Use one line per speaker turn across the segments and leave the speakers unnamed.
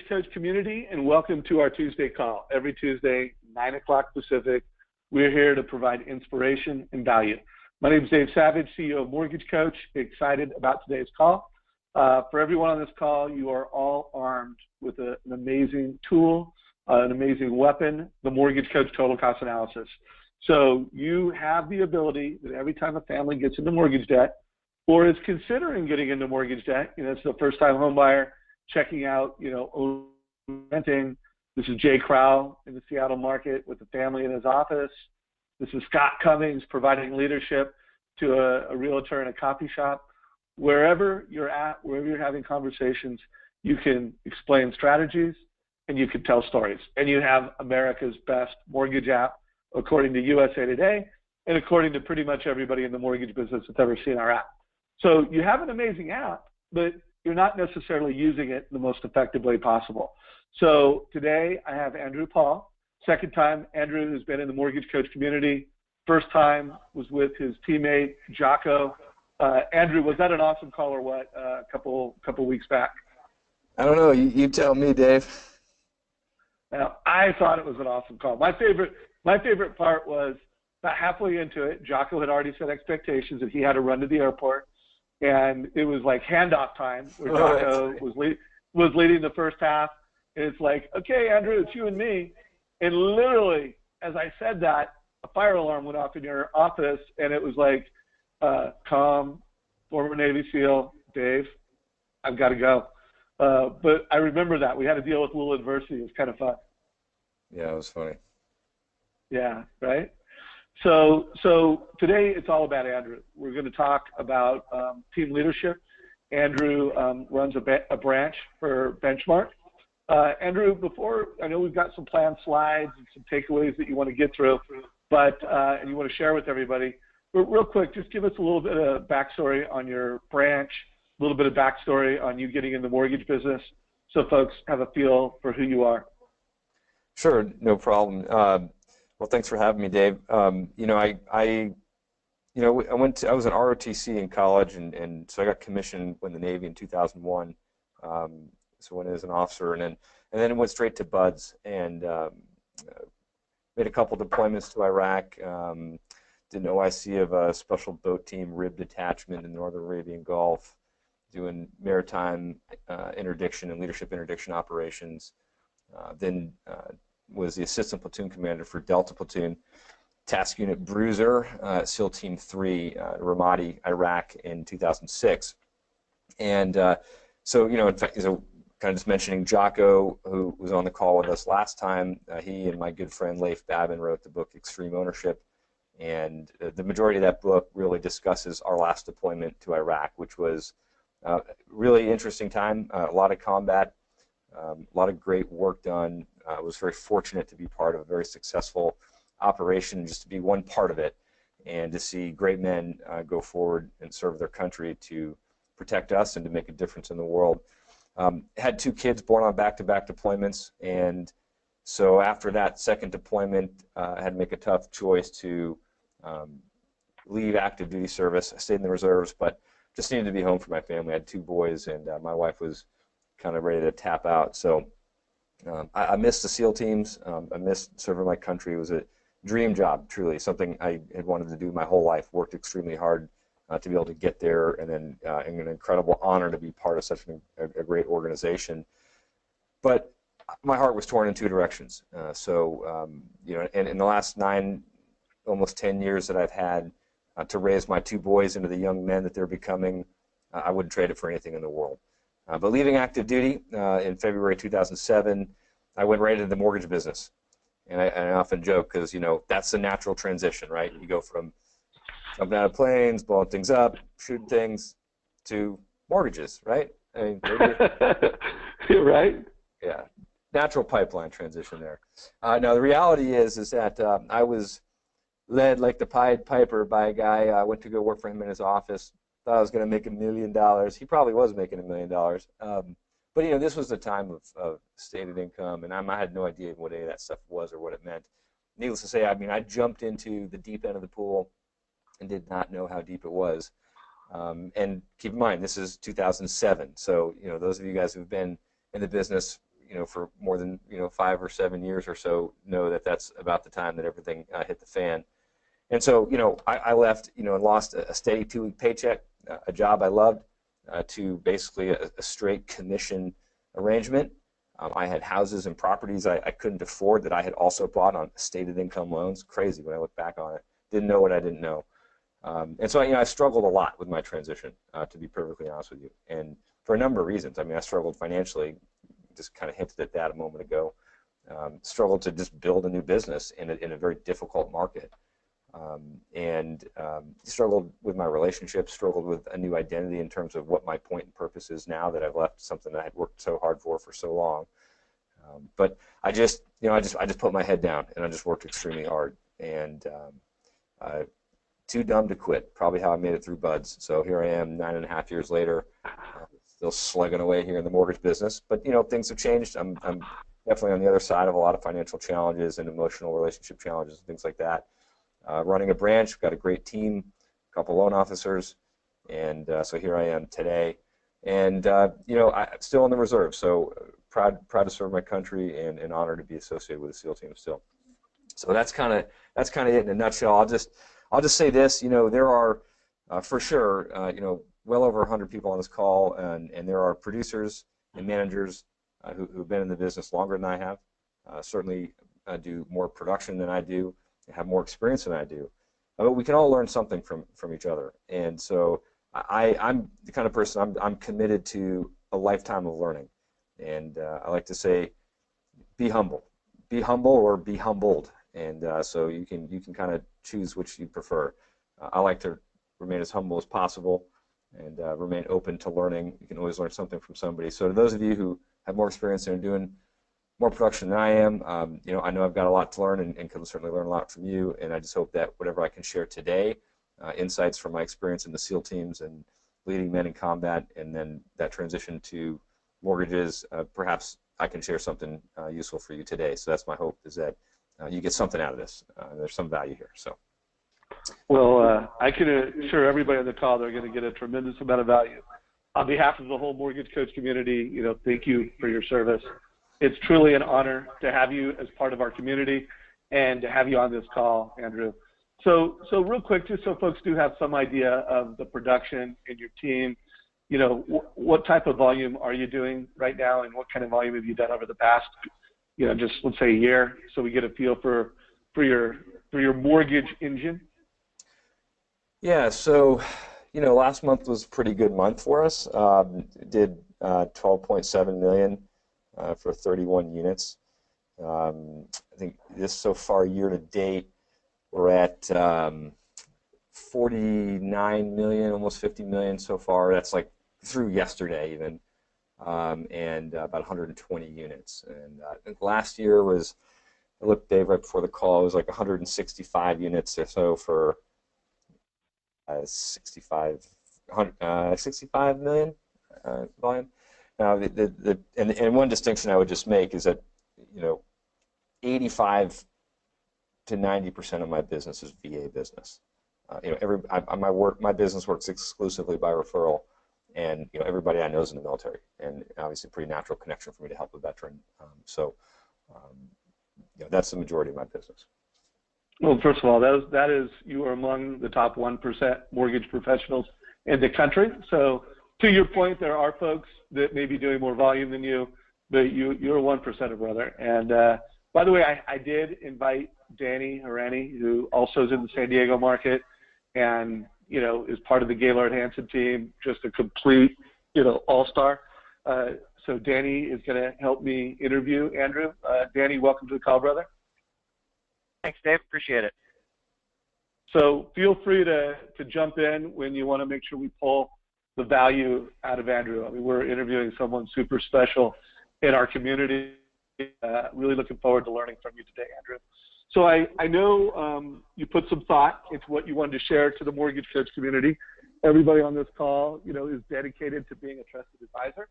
Coach community, and welcome to our Tuesday call. Every Tuesday, 9 o'clock Pacific, we're here to provide inspiration and value. My name is Dave Savage, CEO of Mortgage Coach. Excited about today's call. For everyone on this call, you are all armed with an amazing tool, an amazing weapon, the Mortgage Coach Total Cost Analysis. So you have the ability that every time a family gets into mortgage debt or is considering getting into mortgage debt, it's the first-time home buyer, checking out, renting. This is Jay Crowell in the Seattle market with the family in his office. This is Scott Cummings providing leadership to a realtor in a coffee shop. Wherever you're at, wherever you're having conversations, you can explain strategies and you can tell stories. And you have America's best mortgage app, according to USA Today, and according to pretty much everybody in the mortgage business that's ever seen our app. So you have an amazing app, but you're not necessarily using it the most effective way possible. So today I have Andrew Paul. Second time Andrew has been in the Mortgage Coach community. First time was with his teammate Jocko. Andrew, was that an awesome call or what? A couple weeks back.
I don't know. You tell me, Dave.
Now, I thought it was an awesome call. My favorite part was about halfway into it, Jocko had already set expectations that he had to run to the airport. And it was like handoff time where Jocko was leading the first half. And it's like, okay, Andrew, it's you and me. And literally, as I said that, a fire alarm went off in your office, and it was like, calm, former Navy SEAL, Dave, I've got to go. But I remember that. We had to deal with a little adversity. It was kind of fun.
Yeah, it was funny.
Yeah, right? So today it's all about Andrew. We're going to talk about team leadership. Andrew runs a branch for Benchmark. Andrew, I know we've got some planned slides and some takeaways that you want to get through, and you want to share with everybody. But real quick, just give us a little bit of backstory on your branch, a little bit of backstory on you getting in the mortgage business, so folks have a feel for who you are.
Sure, no problem. Well, thanks for having me, Dave. I was an ROTC in college, and so I got commissioned in the Navy in 2001. So went as an officer, and then went straight to BUD/S and made a couple deployments to Iraq. Did an OIC of a special boat team RIB detachment in the Northern Arabian Gulf, doing maritime interdiction and leadership interdiction operations. Then was the assistant platoon commander for Delta Platoon, Task Unit Bruiser, SEAL Team 3, Ramadi, Iraq in 2006. And so, in fact, kind of just mentioning Jocko, who was on the call with us last time, he and my good friend Leif Babin wrote the book Extreme Ownership. And the majority of that book really discusses our last deployment to Iraq, which was a really interesting time, a lot of combat, a lot of great work done. I was very fortunate to be part of a very successful operation, just to be one part of it, and to see great men go forward and serve their country to protect us and to make a difference in the world. Had two kids born on back-to-back deployments, and so after that second deployment, I had to make a tough choice to leave active duty service. I stayed in the reserves, but just needed to be home for my family. I had two boys, and my wife was kind of ready to tap out. So I missed the SEAL teams. I missed serving my country. It was a dream job, truly, something I had wanted to do my whole life. Worked extremely hard to be able to get there, and then an incredible honor to be part of such a great organization. But my heart was torn in two directions. And in the last 9, almost 10 years that I've had to raise my two boys into the young men that they're becoming, I wouldn't trade it for anything in the world. But leaving active duty in February 2007, I went right into the mortgage business. And I often joke because, that's the natural transition, right? You go from jumping out of planes, blowing things up, shooting things, to mortgages, right? I mean,
you're right.
Yeah, natural pipeline transition there. Now, the reality is that I was led like the Pied Piper by a guy. I went to go work for him in his office. Thought I was going to make $1 million. He probably was making $1 million. But this was the time of stated income, and I had no idea what any of that stuff was or what it meant. Needless to say, I jumped into the deep end of the pool and did not know how deep it was. And keep in mind, this is 2007. So those of you guys who've been in the business, for more than 5 or 7 years or so know that that's about the time that everything hit the fan. And so I left and lost a steady 2-week paycheck, a job I loved, to basically a straight commission arrangement. I had houses and properties I couldn't afford that I had also bought on stated income loans. Crazy when I look back on it. Didn't know what I didn't know. And so I struggled a lot with my transition, to be perfectly honest with you, and for a number of reasons. I mean, I struggled financially, just kind of hinted at that a moment ago. Struggled to just build a new business in a very difficult market, and struggled with my relationships, struggled with a new identity in terms of what my point and purpose is now that I've left something that I had worked so hard for so long. But I just put my head down and I just worked extremely hard, and too dumb to quit. Probably how I made it through Buds. So here I am 9.5 years later, still slugging away here in the mortgage business. But things have changed. I'm definitely on the other side of a lot of financial challenges and emotional relationship challenges and things like that. Running a branch, we've got a great team, a couple loan officers, and so here I am today. And I'm still in the reserve. So proud to serve my country and honored to be associated with the SEAL team still. So that's kind of it in a nutshell. I'll just say this, there are, for sure, well over 100 people on this call, and there are producers and managers who've been in the business longer than I have, certainly do more production than I do, have more experience than I do. But we can all learn something from each other. And so I'm the kind of person, I'm committed to a lifetime of learning. And I like to say, be humble. Be humble or be humbled. And so you can kind of choose which you prefer. I like to remain as humble as possible and remain open to learning. You can always learn something from somebody. So to those of you who have more experience and are doing more production than I am, I know I've got a lot to learn and can certainly learn a lot from you. And I just hope that whatever I can share today, insights from my experience in the SEAL teams and leading men in combat, and then that transition to mortgages, perhaps I can share something useful for you today. So that's my hope, is that you get something out of this. There's some value here. So,
well, I can assure everybody on the call they're going to get a tremendous amount of value. On behalf of the whole Mortgage Coach community, thank you for your service. It's truly an honor to have you as part of our community and to have you on this call, Andrew. So real quick, just so folks do have some idea of the production and your team, what type of volume are you doing right now, and what kind of volume have you done over the past, just let's say a year, so we get a feel for your mortgage engine?
Yeah, so last month was a pretty good month for us. Did 12.7 million for 31 units. I think this so far year to date, we're at 49 million, almost 50 million so far. That's like through yesterday even, and about 120 units. And I think last year was, I looked, Dave, right before the call, it was like 165 units or so for 65 million volume. Now, and one distinction I would just make is that 85 to 90% of my business is VA business. My business works exclusively by referral, and everybody I know is in the military, and obviously a pretty natural connection for me to help a veteran. That's the majority of my business.
Well, first of all, that is you are among the top 1% mortgage professionals in the country. So to your point, there are folks that may be doing more volume than you, but you're a 1%er, brother. And by the way, I did invite Danny Harani, who also is in the San Diego market and is part of the Gaylord Hanson team, just a complete all-star. So Danny is going to help me interview Andrew. Danny, welcome to the call, brother.
Thanks, Dave. Appreciate it.
So feel free to jump in when you want to make sure we pull the value out of Andrew. I mean, we're interviewing someone super special in our community. Really looking forward to learning from you today, Andrew. So I know you put some thought into what you wanted to share to the Mortgage Coach community. Everybody on this call, is dedicated to being a trusted advisor.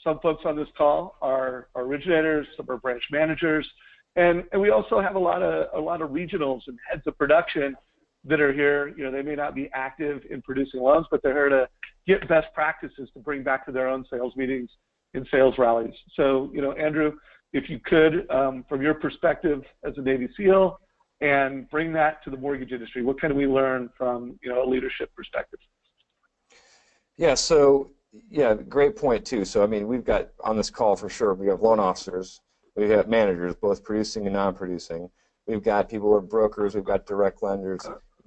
Some folks on this call are originators, some are branch managers, and we also have a lot of regionals and heads of production that are here. They may not be active in producing loans, but they're here to get best practices to bring back to their own sales meetings in sales rallies. So, Andrew, if you could, from your perspective as a Navy SEAL, and bring that to the mortgage industry, what can we learn from, a leadership perspective?
Yeah, so, great point too. So, I mean, we've got on this call for sure, we have loan officers, we've got managers, both producing and non-producing. We've got people who are brokers, we've got direct lenders.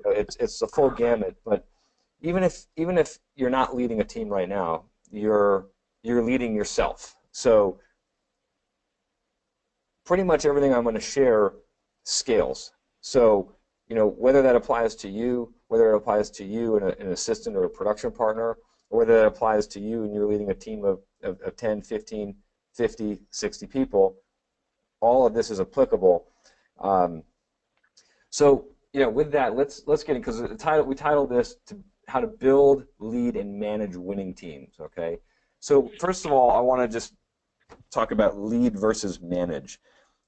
It's a full gamut, but even if you're not leading a team right now, you're leading yourself. So pretty much everything I'm going to share scales. So, whether that applies to you, whether it applies to you and an assistant or a production partner, or whether that applies to you and you're leading a team of 10, 15, 50, 60 people, all of this is applicable. So, with that, let's get in, because we titled this How to Build, Lead, and Manage Winning Teams, okay? So first of all, I want to just talk about lead versus manage.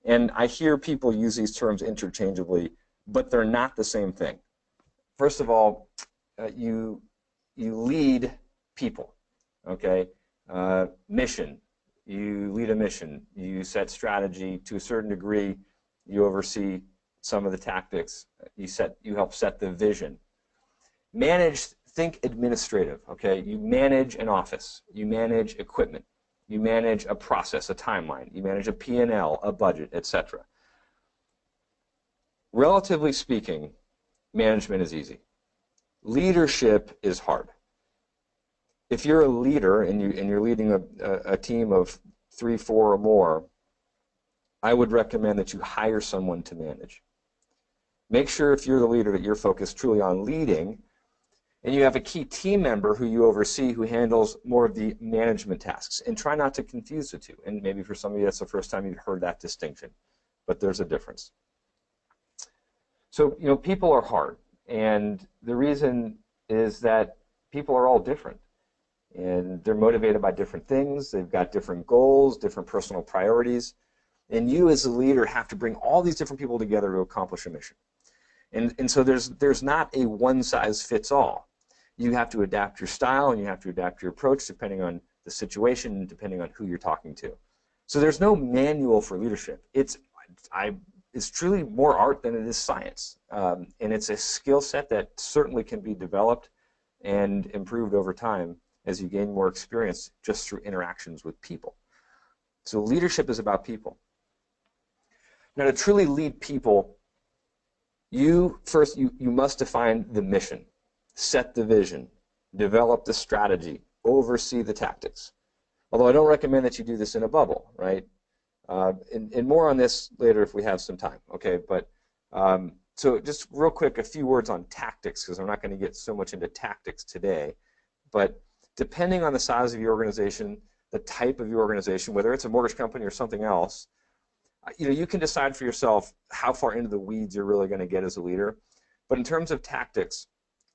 And I hear people use these terms interchangeably, but they're not the same thing. First of all, you lead people, okay? Mission, you lead a mission. You set strategy to a certain degree. You oversee some of the tactics. You help set the vision. Manage, think administrative, okay? You manage an office. You manage equipment. You manage a process, a timeline. You manage a P&L, a budget, etc. Relatively speaking, management is easy. Leadership is hard. If you're a leader and you're leading a team of 3, 4, or more, I would recommend that you hire someone to manage. Make sure if you're the leader that you're focused truly on leading, and you have a key team member who you oversee who handles more of the management tasks. And try not to confuse the two. And maybe for some of you that's the first time you've heard that distinction, but there's a difference. So, people are hard, and the reason is that people are all different. And they're motivated by different things. They've got different goals, different personal priorities. And you as a leader have to bring all these different people together to accomplish a mission. And so there's not a one-size-fits-all. You have to adapt your style and you have to adapt your approach depending on the situation and depending on who you're talking to. So there's no manual for leadership. It's truly more art than it is science. And it's a skill set that certainly can be developed and improved over time as you gain more experience just through interactions with people. So leadership is about people. Now, to truly lead people, you must define the mission, set the vision, develop the strategy, oversee the tactics. Although I don't recommend that you do this in a bubble, right? And more on this later if we have some time, okay? But so just real quick, a few words on tactics, because I'm not going to get so much into tactics today. But depending on the size of your organization, the type of your organization, whether it's a mortgage company or something else, you can decide for yourself how far into the weeds you're really going to get as a leader. But in terms of tactics,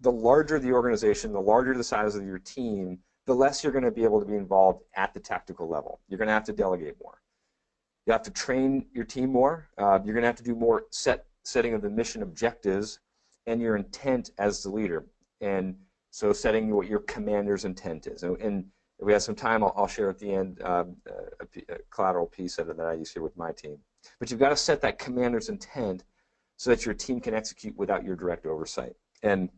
the larger the organization, the larger the size of your team, the less you're going to be able to be involved at the tactical level. You're going to have to delegate more. You have to train your team more. You're going to have to do more setting of the mission objectives and your intent as the leader. And so setting what your commander's intent is. And if we have some time, I'll share at the end a collateral piece of it that I use here with my team. But you've got to set that commander's intent so that your team can execute without your direct oversight. And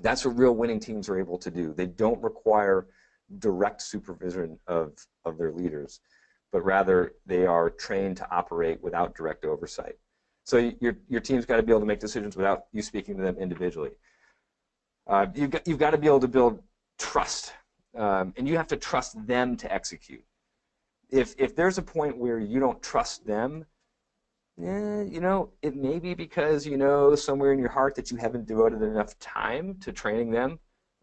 that's what real winning teams are able to do. They don't require direct supervision of their leaders, but rather they are trained to operate without direct oversight. So your team's got to be able to make decisions without you speaking to them individually. You've got to be able to build trust. And you have to trust them to execute. If there's a point where you don't trust them, it may be because somewhere in your heart that you haven't devoted enough time to training them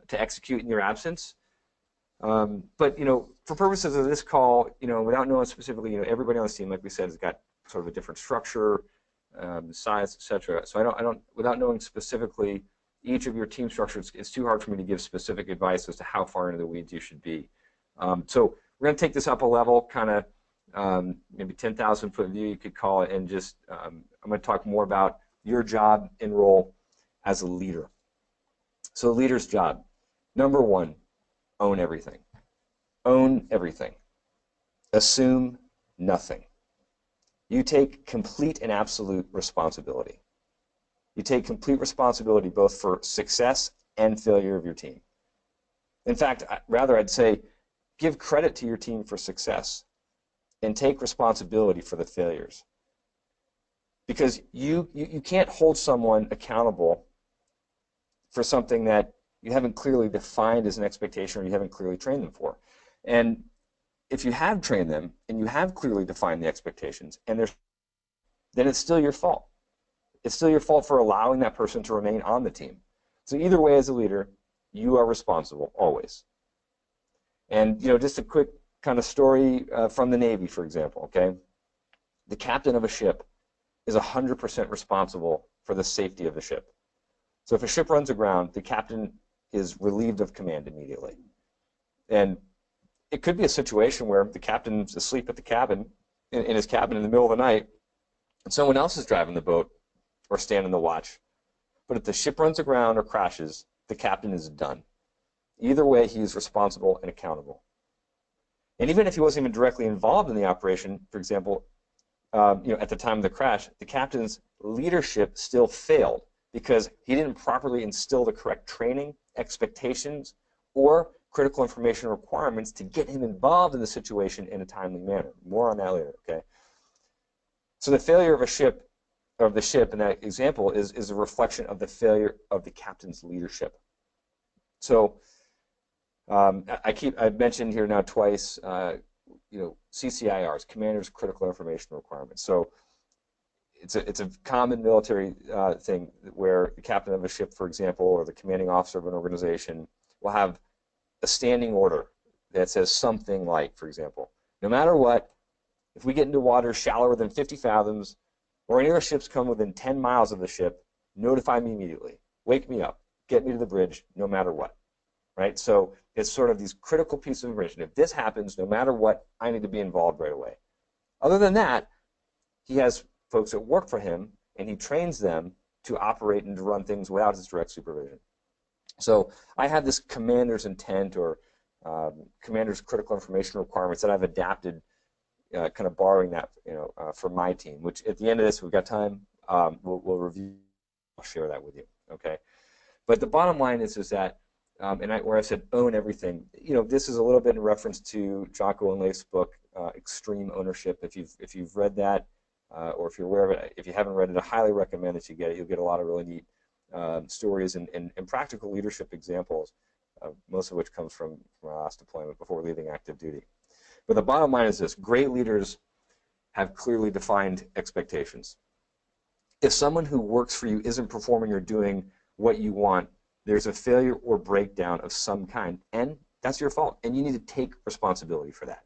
to execute in your absence. But for purposes of this call, without knowing specifically, everybody on this team, like we said, has got sort of a different structure, size, etc. So I don't, without knowing specifically each of your team structures, it's too hard for me to give specific advice as to how far into the weeds you should be. So we're going to take this up a level, kind of maybe 10,000-foot view, you could call it, and just I'm going to talk more about your job and role as a leader. So the leader's job, number one, own everything. Own everything. assume nothing. You take complete and absolute responsibility. You take complete responsibility both for success and failure of your team. In fact, rather I'd say give credit to your team for success and take responsibility for the failures. Because you can't hold someone accountable for something that you haven't clearly defined as an expectation or you haven't clearly trained them for. And if you have trained them and you have clearly defined the expectations, and then it's still your fault. It's still your fault for allowing that person to remain on the team. So either way, as a leader, you are responsible always. And just a quick kind of story from the Navy, for example. Okay, the captain of a ship is 100% responsible for the safety of the ship. So if a ship runs aground, the captain is relieved of command immediately. And it could be a situation where the captain's asleep at the cabin, in his cabin in the middle of the night, and someone else is driving the boat or standing the watch. But if the ship runs aground or crashes, the captain is done. Either way, he is responsible and accountable. And even if he wasn't even directly involved in the operation, for example, at the time of the crash, the captain's leadership still failed because he didn't properly instill the correct training, expectations, or critical information requirements to get him involved in the situation in a timely manner. More on that later, okay? So the failure of the ship in that example is a reflection of the failure of the captain's leadership. So I've mentioned here now twice, CCIRs, Commander's Critical Information Requirements. So it's a common military thing where the captain of a ship, for example, or the commanding officer of an organization will have a standing order that says something like, for example, no matter what, if we get into waters shallower than 50 fathoms or any other ships come within 10 miles of the ship, notify me immediately. Wake me up. Get me to the bridge no matter what. Right? So it's sort of these critical pieces of information. If this happens, no matter what, I need to be involved right away. Other than that, he has folks that work for him, and he trains them to operate and to run things without his direct supervision. So I have this commander's intent or commander's critical information requirements that I've adapted, kind of borrowing that for my team, which at the end of this, we've got time, we'll review, I'll share that with you, okay? But the bottom line is that, where I said own everything, this is a little bit in reference to Jocko Willink's book, Extreme Ownership. If you've read that, or if you're aware of it, if you haven't read it, I highly recommend that you get it. You'll get a lot of really neat stories and practical leadership examples, most of which comes from our last deployment before leaving active duty. But the bottom line is this: great leaders have clearly defined expectations. If someone who works for you isn't performing or doing what you want, there's a failure or breakdown of some kind, and that's your fault, and you need to take responsibility for that.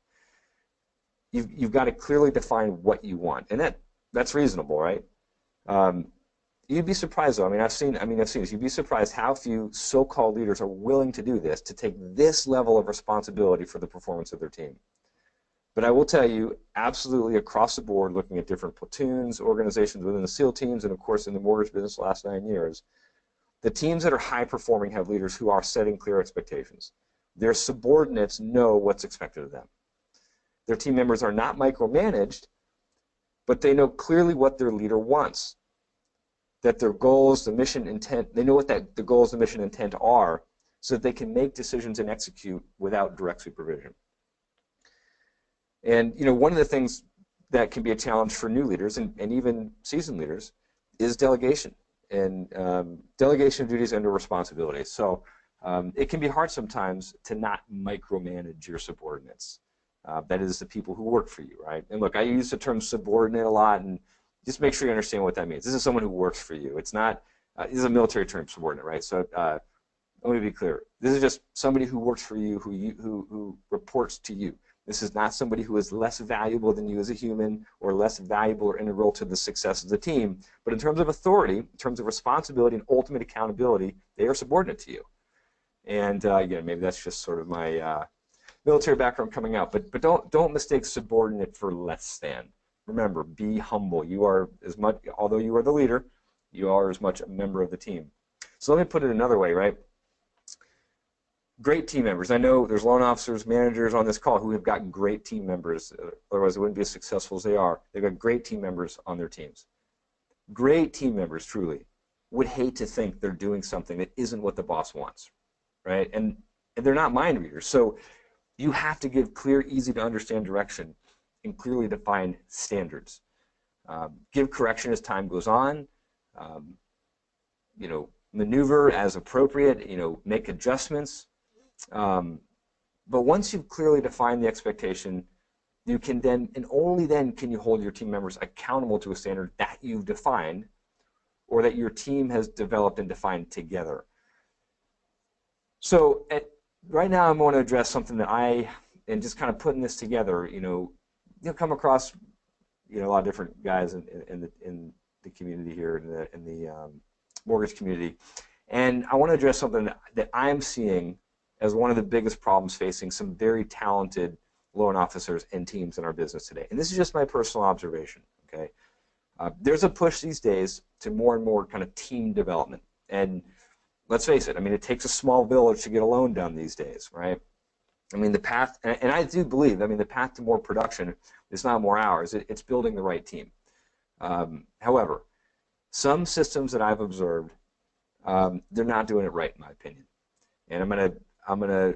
You've got to clearly define what you want, and that's reasonable, right? You'd be surprised, though. I've seen this. You'd be surprised how few so-called leaders are willing to do this, to take this level of responsibility for the performance of their team. But I will tell you, absolutely across the board, looking at different platoons, organizations within the SEAL teams, and of course in the mortgage business the last 9 years, the teams that are high-performing have leaders who are setting clear expectations. Their subordinates know what's expected of them. Their team members are not micromanaged, but they know clearly what their leader wants, that their goals, the mission intent, they know what the goals, the mission intent are, so that they can make decisions and execute without direct supervision. And one of the things that can be a challenge for new leaders and even seasoned leaders is delegation. And delegation of duties under responsibility. So it can be hard sometimes to not micromanage your subordinates. That is the people who work for you, right? And look, I use the term subordinate a lot, and just make sure you understand what that means. This is someone who works for you. It's not, this is a military term, subordinate, right? So let me be clear. This is just somebody who works for you, who reports to you. This is not somebody who is less valuable than you as a human or less valuable or integral to the success of the team. But in terms of authority, in terms of responsibility and ultimate accountability, they are subordinate to you. And again, maybe that's just sort of my military background coming out. But don't mistake subordinate for less than. Remember, be humble. You are as much, although you are the leader, you are as much a member of the team. So let me put it another way, right? great team members. I know there's loan officers, managers on this call who have got great team members. Otherwise, they wouldn't be as successful as they are. They've got great team members on their teams. Great team members, truly, would hate to think they're doing something that isn't what the boss wants, right? And they're not mind readers. So you have to give clear, easy to understand direction and clearly defined standards. Give correction as time goes on. Maneuver as appropriate. Make adjustments. But once you've clearly defined the expectation, you can then, and only then, can you hold your team members accountable to a standard that you've defined or that your team has developed and defined together. So right now I'm going to address something that and just kind of putting this together, you'll come across, a lot of different guys in the community here, in the mortgage community. And I want to address something that I'm seeing as one of the biggest problems facing some very talented loan officers and teams in our business today. And this is just my personal observation, okay? There's a push these days to more and more kind of team development. And let's face it, it takes a small village to get a loan done these days, right? The path, and I do believe, the path to more production is not more hours, it's building the right team. However, some systems that I've observed, they're not doing it right, in my opinion. And I'm gonna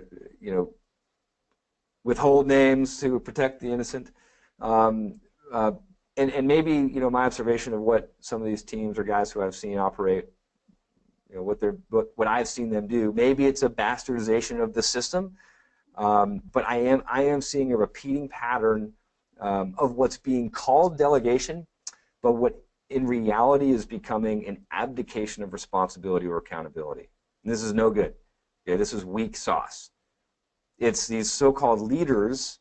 withhold names to protect the innocent. And maybe my observation of what some of these teams or guys who I've seen operate, what I've seen them do, maybe it's a bastardization of the system, but I am seeing a repeating pattern of what's being called delegation, but what in reality is becoming an abdication of responsibility or accountability. And this is no good. Okay, this is weak sauce. It's these so-called leaders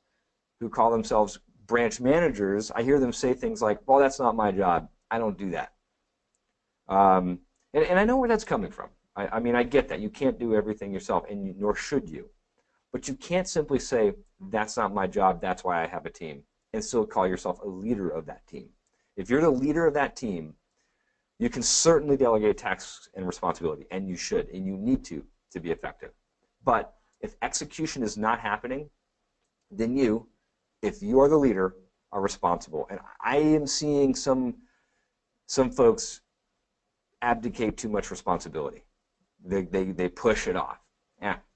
who call themselves branch managers. I hear them say things like, well, that's not my job. I don't do that. And I know where that's coming from. I get that. You can't do everything yourself, and nor should you. But you can't simply say, that's not my job, that's why I have a team, and still call yourself a leader of that team. If you're the leader of that team, you can certainly delegate tasks and responsibility, and you should, and you need to be effective. But if execution is not happening, then you, if you are the leader, are responsible. And I am seeing some folks abdicate too much responsibility. They push it off.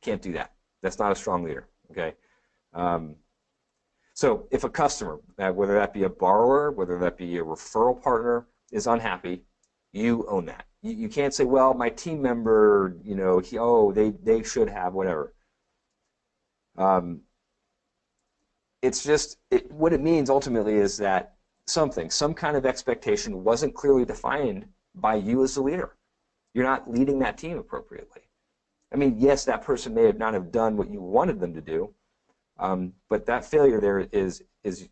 Can't do that. That's not a strong leader. Okay. So if a customer, whether that be a borrower, whether that be a referral partner, is unhappy, you own that. You can't say, well, my team member, they should have whatever. It's just, what it means ultimately is that some kind of expectation wasn't clearly defined by you as the leader. You're not leading that team appropriately. Yes, that person may not have done what you wanted them to do, but that failure there is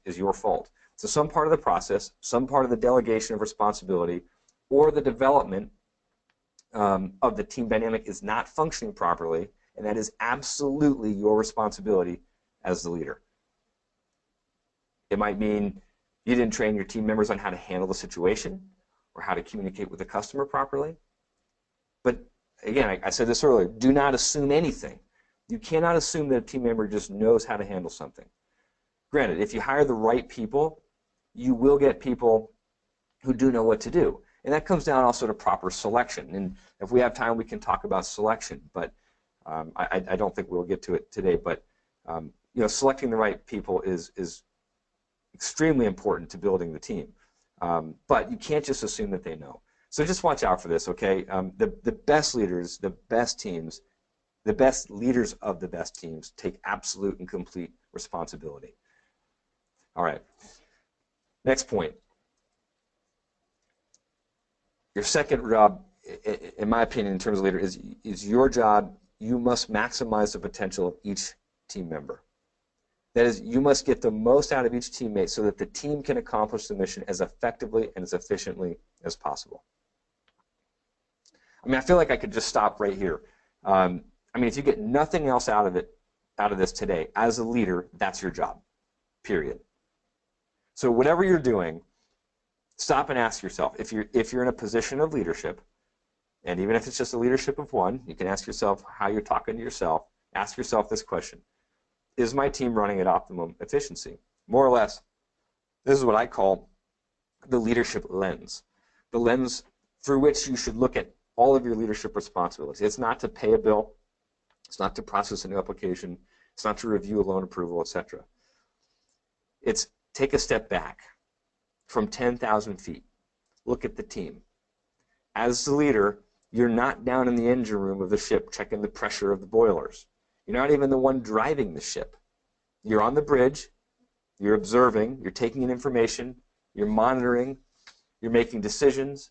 your fault. So some part of the process, some part of the delegation of responsibility, or the development of the team dynamic is not functioning properly, and that is absolutely your responsibility as the leader. It might mean you didn't train your team members on how to handle the situation or how to communicate with the customer properly. But again, I said this earlier, do not assume anything. You cannot assume that a team member just knows how to handle something. Granted, if you hire the right people, you will get people who do know what to do. And that comes down also to proper selection. And if we have time, we can talk about selection. But I don't think we'll get to it today. But selecting the right people is extremely important to building the team. But you can't just assume that they know. So just watch out for this, okay? The best leaders, the best teams, the best leaders of the best teams take absolute and complete responsibility. All right. Next point. Your second job, in my opinion, in terms of leader, is your job. You must maximize the potential of each team member. That is, you must get the most out of each teammate so that the team can accomplish the mission as effectively and as efficiently as possible. I feel like I could just stop right here. If you get nothing else out of this today, as a leader, that's your job, period. So whatever you're doing, stop and ask yourself, if you're in a position of leadership, and even if it's just a leadership of one, you can ask yourself how you're talking to yourself. ask yourself this question. Is my team running at optimum efficiency? More or less, this is what I call the leadership lens. The lens through which you should look at all of your leadership responsibilities. It's not to pay a bill. It's not to process a new application. It's not to review a loan approval, etc. It's take a step back from 10,000 feet. Look at the team. As the leader, you're not down in the engine room of the ship checking the pressure of the boilers. You're not even the one driving the ship. You're on the bridge. You're observing. You're taking in information. You're monitoring. You're making decisions.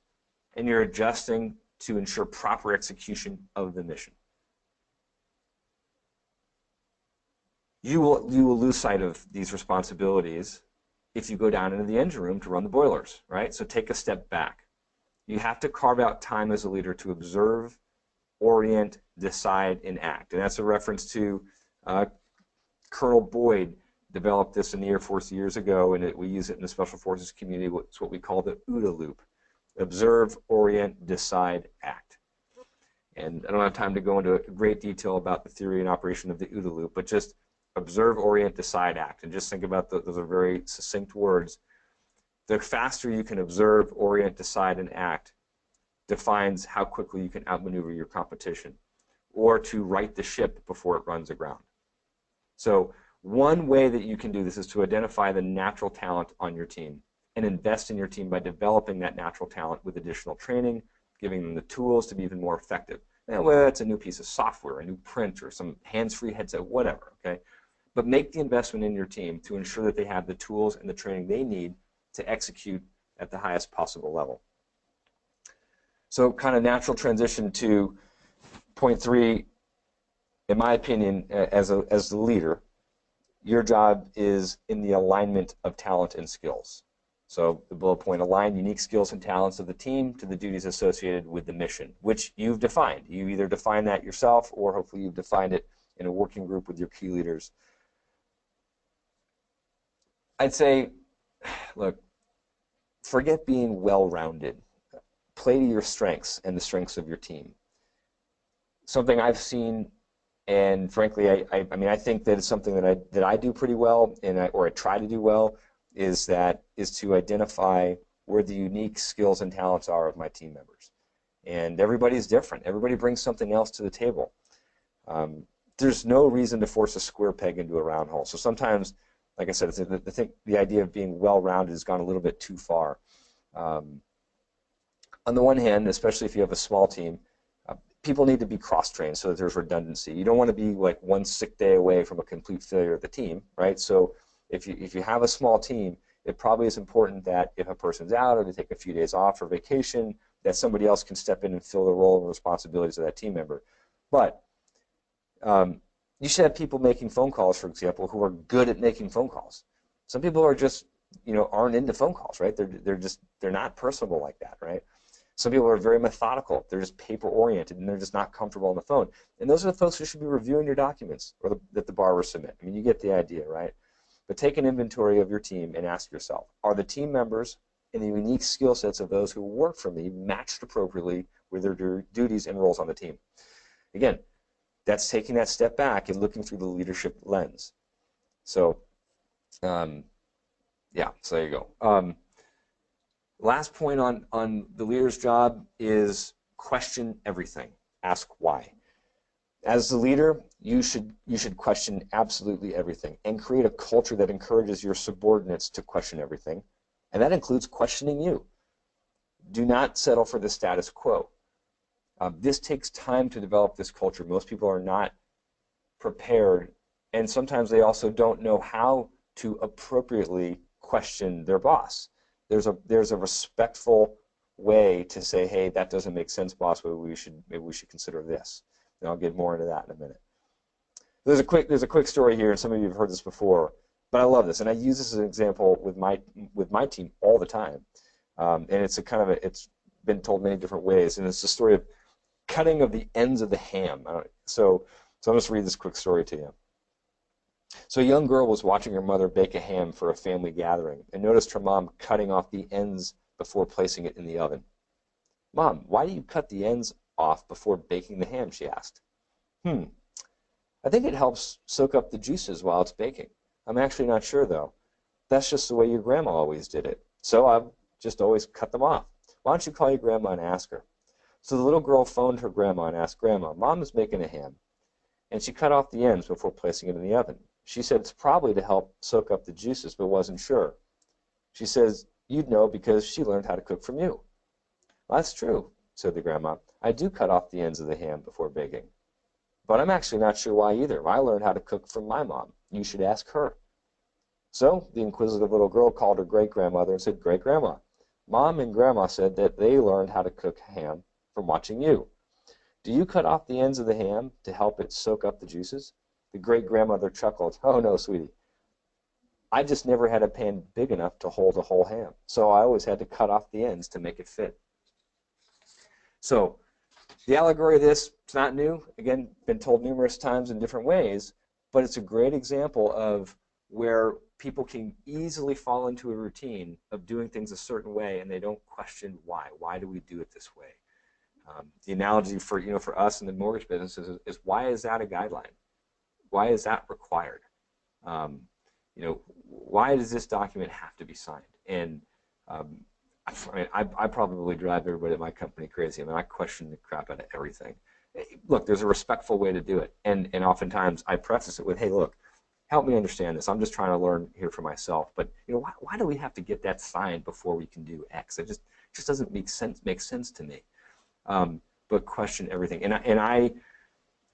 And you're adjusting to ensure proper execution of the mission. You will lose sight of these responsibilities if you go down into the engine room to run the boilers, right? So take a step back. You have to carve out time as a leader to observe, orient, decide, and act. And that's a reference to Colonel Boyd developed this in the Air Force years ago, and we use it in the Special Forces community. It's what we call the OODA loop. Observe, orient, decide, act. And I don't have time to go into great detail about the theory and operation of the OODA loop, but just observe, orient, decide, act. And just think about those are very succinct words. The faster you can observe, orient, decide, and act defines how quickly you can outmaneuver your competition or to right the ship before it runs aground. So one way that you can do this is to identify the natural talent on your team and invest in your team by developing that natural talent with additional training, giving them the tools to be even more effective. Now, whether that's a new piece of software, a new printer, some hands-free headset, whatever, okay? But make the investment in your team to ensure that they have the tools and the training they need to execute at the highest possible level. So kind of natural transition to point 3, in my opinion, as the leader, your job is in the alignment of talent and skills. So the bullet point, align unique skills and talents of the team to the duties associated with the mission, which you've defined. You either define that yourself or hopefully you've defined it in a working group with your key leaders. I'd say, look, forget being well-rounded. Play to your strengths and the strengths of your team. Something I've seen, and frankly, I think that it's something that I do pretty well, or I try to do well, is to identify where the unique skills and talents are of my team members. And everybody's different. Everybody brings something else to the table. There's no reason to force a square peg into a round hole. So sometimes, like I said, I think the idea of being well-rounded has gone a little bit too far. On the one hand, especially if you have a small team, people need to be cross-trained so that there's redundancy. You don't want to be like one sick day away from a complete failure of the team, right? So if you have a small team, it probably is important that if a person's out or they take a few days off for vacation, that somebody else can step in and fill the role and responsibilities of that team member. But you should have people making phone calls, for example, who are good at making phone calls. Some people are just, aren't into phone calls, right? They're not personable like that, right? Some people are very methodical. They're just paper-oriented, and they're just not comfortable on the phone. And those are the folks who should be reviewing your documents or that the borrowers submit. I mean, you get the idea, right? But take an inventory of your team and ask yourself, are the team members and the unique skill sets of those who work for me matched appropriately with their duties and roles on the team? Again, that's taking that step back and looking through the leadership lens. So, yeah, so there you go. Last point on the leader's job is question everything. Ask why. As the leader, you should question absolutely everything and create a culture that encourages your subordinates to question everything, and that includes questioning you. Do not settle for the status quo. This takes time to develop this culture. Most people are not prepared, and sometimes they also don't know how to appropriately question their boss. There's a respectful way to say, hey, that doesn't make sense, boss. Maybe we should consider this. And I'll get more into that in a minute. There's a quick story here, and some of you have heard this before, but I love this, and I use this as an example with my team all the time. And it's it's been told many different ways, and it's the story of cutting of the ends of the ham. So I'll just read this quick story to you. So a young girl was watching her mother bake a ham for a family gathering and noticed her mom cutting off the ends before placing it in the oven. "Mom, why do you cut the ends off before baking the ham?" she asked. "I I think it helps soak up the juices while it's baking. I'm actually not sure, though. That's just the way your grandma always did it. So I've just always cut them off. Why don't you call your grandma and ask her? So the little girl phoned her grandma and asked, Grandma, Mom is making a ham. And she cut off the ends before placing it in the oven. She said it's probably to help soak up the juices, but wasn't sure. She says, you'd know because she learned how to cook from you. Well, that's true, said the grandma. I do cut off the ends of the ham before baking. But I'm actually not sure why either. I learned how to cook from my mom. You should ask her. So the inquisitive little girl called her great-grandmother and said, Great-grandma, Mom and Grandma said that they learned how to cook ham from watching you. Do you cut off the ends of the ham to help it soak up the juices? The great-grandmother chuckled. Oh, no, sweetie. I just never had a pan big enough to hold a whole ham, so I always had to cut off the ends to make it fit. So the allegory of this, it's not new. Again, been told numerous times in different ways, but it's a great example of where people can easily fall into a routine of doing things a certain way and they don't question why. Why do we do it this way? The analogy for us in the mortgage business is why is that a guideline? Why is that required? Why does this document have to be signed? And I probably drive everybody at my company crazy. I question the crap out of everything. Look, there's a respectful way to do it, and oftentimes I preface it with, "Hey, look, help me understand this. I'm just trying to learn here for myself." But why do we have to get that signed before we can do X? It just doesn't make sense to me. But question everything, and I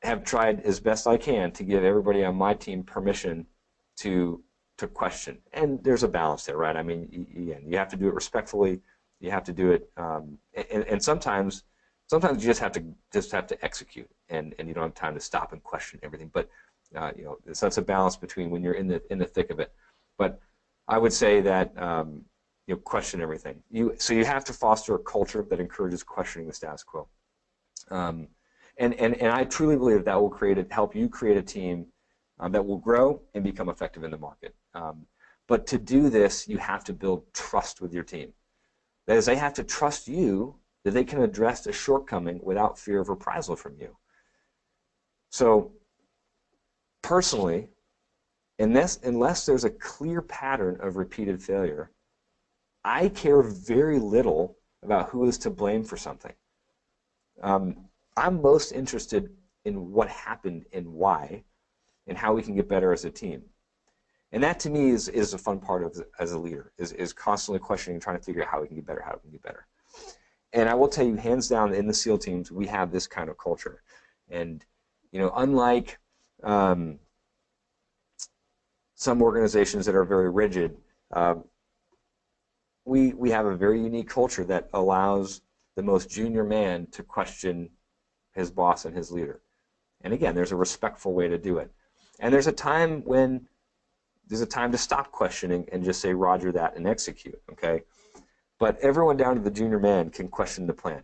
have tried as best I can to give everybody on my team permission to question, and there's a balance there, right? I mean, you have to do it respectfully. You have to do it, and sometimes you just have to execute, and you don't have time to stop and question everything. But so it's a balance between when you're in the thick of it. But I would say that question everything. So you have to foster a culture that encourages questioning the status quo, and I truly believe that will help you create a team that will grow and become effective in the market. But to do this, you have to build trust with your team. That is, they have to trust you that they can address a shortcoming without fear of reprisal from you. So personally, unless there's a clear pattern of repeated failure, I care very little about who is to blame for something. I'm most interested in what happened and why, and how we can get better as a team. And that, to me, is a fun part of as a leader, is constantly questioning, trying to figure out how we can get better, And I will tell you, hands down, in the SEAL teams, we have this kind of culture. And, unlike some organizations that are very rigid, we have a very unique culture that allows the most junior man to question his boss and his leader. And again, there's a respectful way to do it. And there's a time to stop questioning and just say roger that and execute, okay? But everyone down to the junior man can question the plan.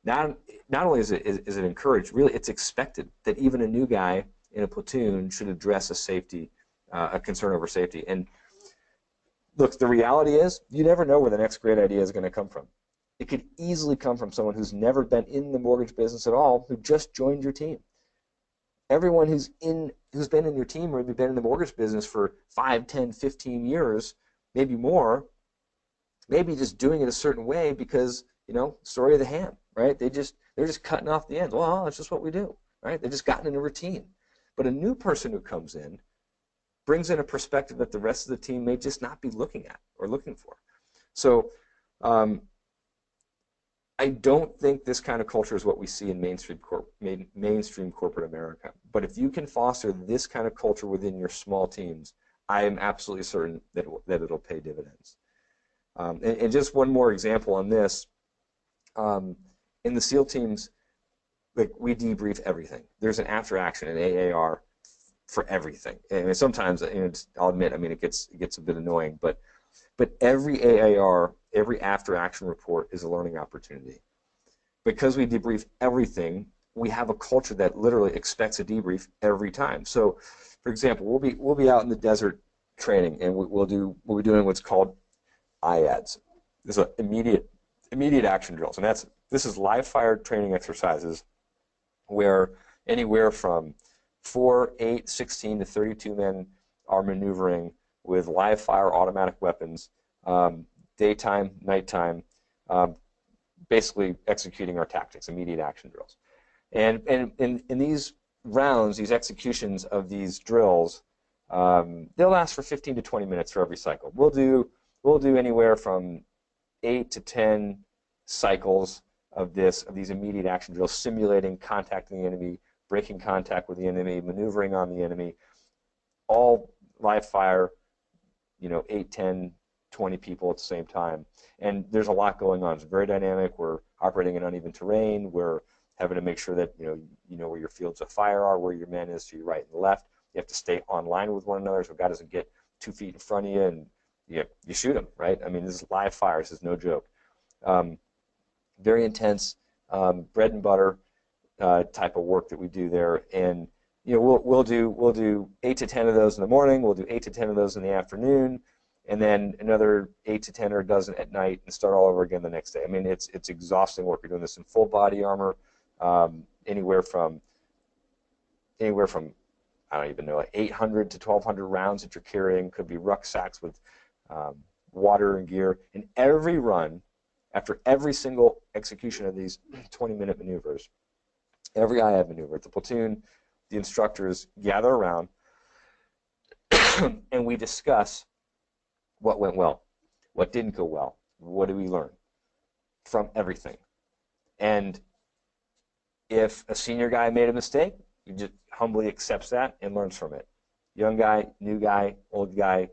Not only is it encouraged, really it's expected that even a new guy in a platoon should address a concern over safety. And look, the reality is you never know where the next great idea is going to come from. It could easily come from someone who's never been in the mortgage business at all, who just joined your team. Everyone who's been in your team or been in the mortgage business for 5, 10, 15 years, maybe more, maybe just doing it a certain way because, story of the ham, right? They're just cutting off the ends. Well, that's just what we do, right? They've just gotten in a routine. But a new person who comes in brings in a perspective that the rest of the team may just not be looking at or looking for. So I don't think this kind of culture is what we see in mainstream corporate America. But if you can foster this kind of culture within your small teams, I am absolutely certain that it'll pay dividends. And just one more example on this. In the SEAL teams, we debrief everything. There's an after action, an AAR, for everything. And sometimes, I'll admit, it gets a bit annoying, but every AAR, every after action report is a learning opportunity. Because we debrief everything, we have a culture that literally expects a debrief every time. So, for example, we'll be out in the desert training, and we'll be doing what's called IADS. This is immediate action drills, and this is live fire training exercises where anywhere from 4, 8, 16 to 32 men are maneuvering with live fire automatic weapons, daytime, nighttime, basically executing our tactics, immediate action drills. And in these rounds, these executions of these drills, they'll last for 15 to 20 minutes for every cycle. We'll do anywhere from 8 to 10 cycles of these immediate action drills, simulating contacting the enemy, breaking contact with the enemy, maneuvering on the enemy, all live fire, 8, 10, 20 people at the same time. And there's a lot going on. It's very dynamic. We're operating in uneven terrain. We're having to make sure that you know where your fields of fire are, where your man is to your right and left. You have to stay online with one another so a guy doesn't get 2 feet in front of you and you shoot him, right? I mean, this is live fire. This is no joke. Very intense, bread and butter type of work that we do there. And we'll do 8 to 10 of those in the morning. We'll do 8 to 10 of those in the afternoon, and then another 8 to 10 or a dozen at night, and start all over again the next day. I mean, it's exhausting work. We're doing this in full body armor, anywhere from I don't even know, like 800 to 1,200 rounds that you're carrying. Could be rucksacks with water and gear. And every run, after every single execution of these 20-minute maneuvers, every IAD maneuver, the platoon, the instructors gather around, and we discuss what went well, what didn't go well, what did we learn from everything. And if a senior guy made a mistake, he just humbly accepts that and learns from it. Young guy, new guy, old guy,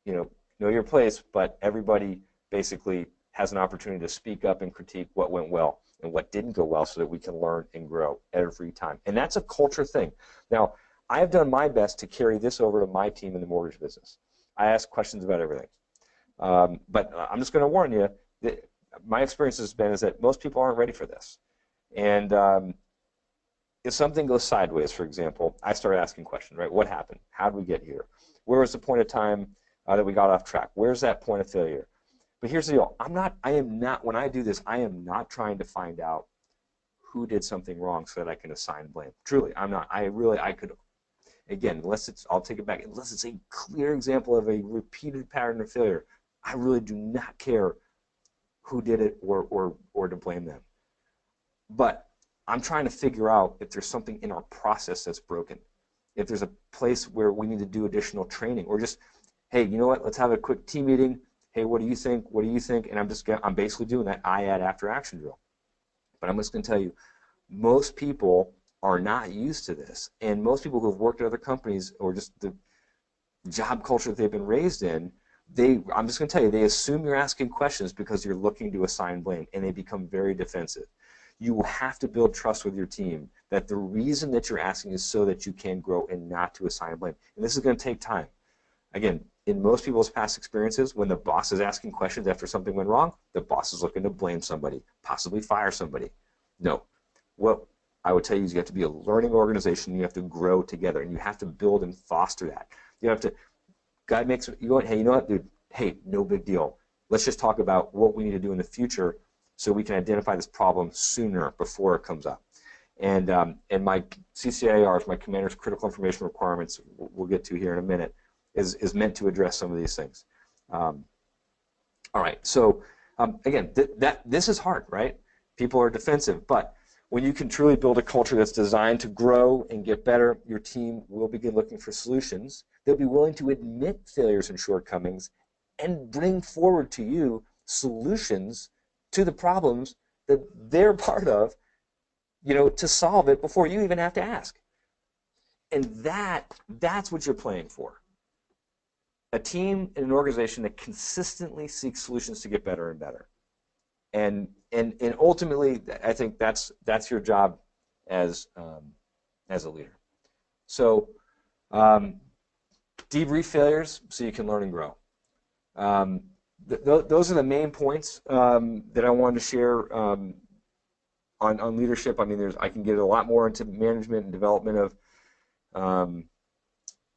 know your place, but everybody basically has an opportunity to speak up and critique what went well and what didn't go well so that we can learn and grow every time. And that's a culture thing. Now, I've done my best to carry this over to my team in the mortgage business. I ask questions about everything. But I'm just going to warn you that my experience has been is that most people aren't ready for this. And if something goes sideways, for example, I start asking questions, right? What happened? How did we get here? Where was the point of time that we got off track? Where's that point of failure? But here's the deal. When I do this, I am not trying to find out who did something wrong so that I can assign blame. Truly, I'm not. I could, again, I'll take it back, unless it's a clear example of a repeated pattern of failure, I really do not care who did it or to blame them. But I'm trying to figure out if there's something in our process that's broken, if there's a place where we need to do additional training, or just, hey, you know what, let's have a quick team meeting. Hey, what do you think? What do you think? And I'm basically doing that IAD after action drill. But I'm just going to tell you, most people are not used to this, and most people who have worked at other companies or just the job culture that they've been raised in, I'm just going to tell you, they assume you're asking questions because you're looking to assign blame, and they become very defensive. You have to build trust with your team that the reason that you're asking is so that you can grow and not to assign blame. And this is going to take time. Again, in most people's past experiences, when the boss is asking questions after something went wrong, the boss is looking to blame somebody, possibly fire somebody. No. What I would tell you is you have to be a learning organization. You have to grow together, and you have to build and foster that. You have to, God makes, you go, hey, you know what, dude, hey, no big deal. Let's just talk about what we need to do in the future so we can identify this problem sooner before it comes up. And my CCIRs, my Commander's Critical Information Requirements, we'll get to here in a minute, is meant to address some of these things. All right, so again, this is hard, right? People are defensive, but when you can truly build a culture that's designed to grow and get better, your team will begin looking for solutions. They'll be willing to admit failures and shortcomings and bring forward to you solutions to the problems that they're part of, to solve it before you even have to ask. And that's what you're playing for. A team and an organization that consistently seeks solutions to get better and better. And ultimately, I think that's your job as a leader. So debrief failures so you can learn and grow. Those are the main points that I wanted to share on leadership. I mean, I can get a lot more into management and development of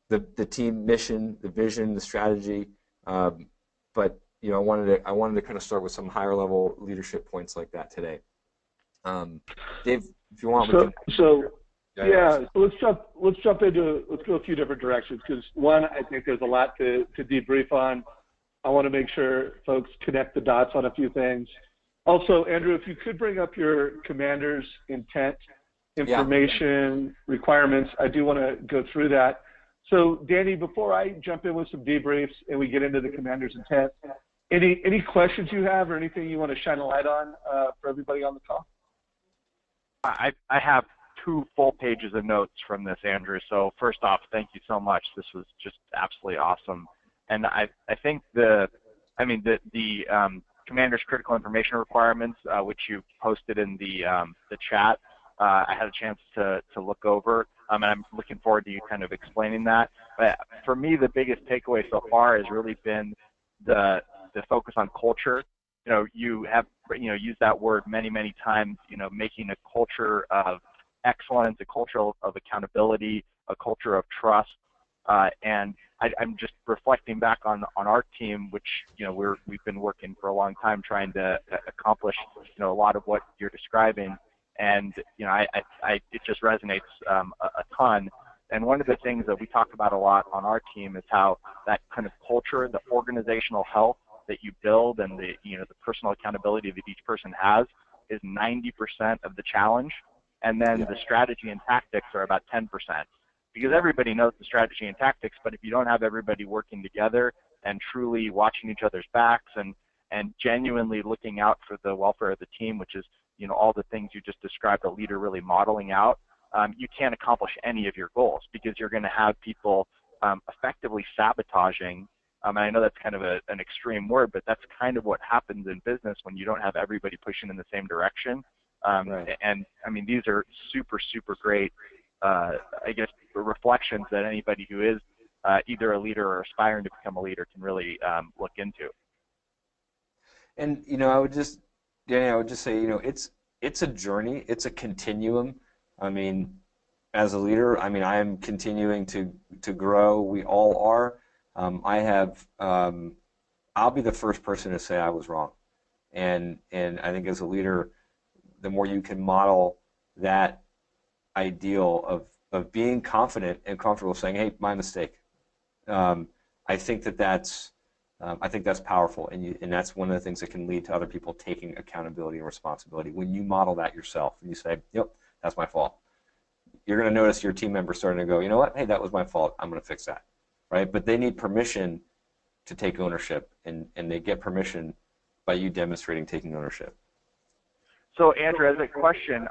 the team mission, the vision, the strategy. But I wanted to kind of start with some higher level leadership points like that today. Dave, if you want, we can.
So Yeah, so let's go a few different directions, because one, I think there's a lot to debrief on. I want to make sure folks connect the dots on a few things. Also, Andrew, if you could bring up your commander's intent, information, requirements, I do want to go through that. So, Danny, before I jump in with some debriefs and we get into the commander's intent, any questions you have or anything you want to shine a light on for everybody on the call?
I have 2 full pages of notes from this, Andrew. So first off, thank you so much. This was just absolutely awesome. And I think the commander's critical information requirements, which you posted in the chat, I had a chance to look over, and I'm looking forward to you kind of explaining that. But for me, the biggest takeaway so far has really been the focus on culture. You have used that word many times. Making a culture of excellence, a culture of accountability, a culture of trust, and I'm just reflecting back on our team, which we've been working for a long time trying to accomplish a lot of what you're describing, and it just resonates a ton. And one of the things that we talk about a lot on our team is how that kind of culture, the organizational health that you build, and the personal accountability that each person has is 90% of the challenge, and then the strategy and tactics are about 10%. Because everybody knows the strategy and tactics, but if you don't have everybody working together and truly watching each other's backs and genuinely looking out for the welfare of the team, which is all the things you just described, a leader really modeling out, you can't accomplish any of your goals, because you're going to have people effectively sabotaging. And I know that's kind of an extreme word, but that's kind of what happens in business when you don't have everybody pushing in the same direction.
Right.
And I mean, these are super great, I guess, reflections that anybody who is either a leader or aspiring to become a leader can really look into.
And I would just say, it's a journey, it's a continuum. I mean, as a leader, I am continuing to grow. We all are. I'll be the first person to say I was wrong, and I think as a leader, the more you can model that ideal of being confident and comfortable saying, "Hey, my mistake." I think that's powerful, and that's one of the things that can lead to other people taking accountability and responsibility. When you model that yourself and you say, "Yep, that's my fault," you're going to notice your team members starting to go, "You know what? Hey, that was my fault. I'm going to fix that." Right? But they need permission to take ownership, and they get permission by you demonstrating taking ownership.
So, Andrew, as a question,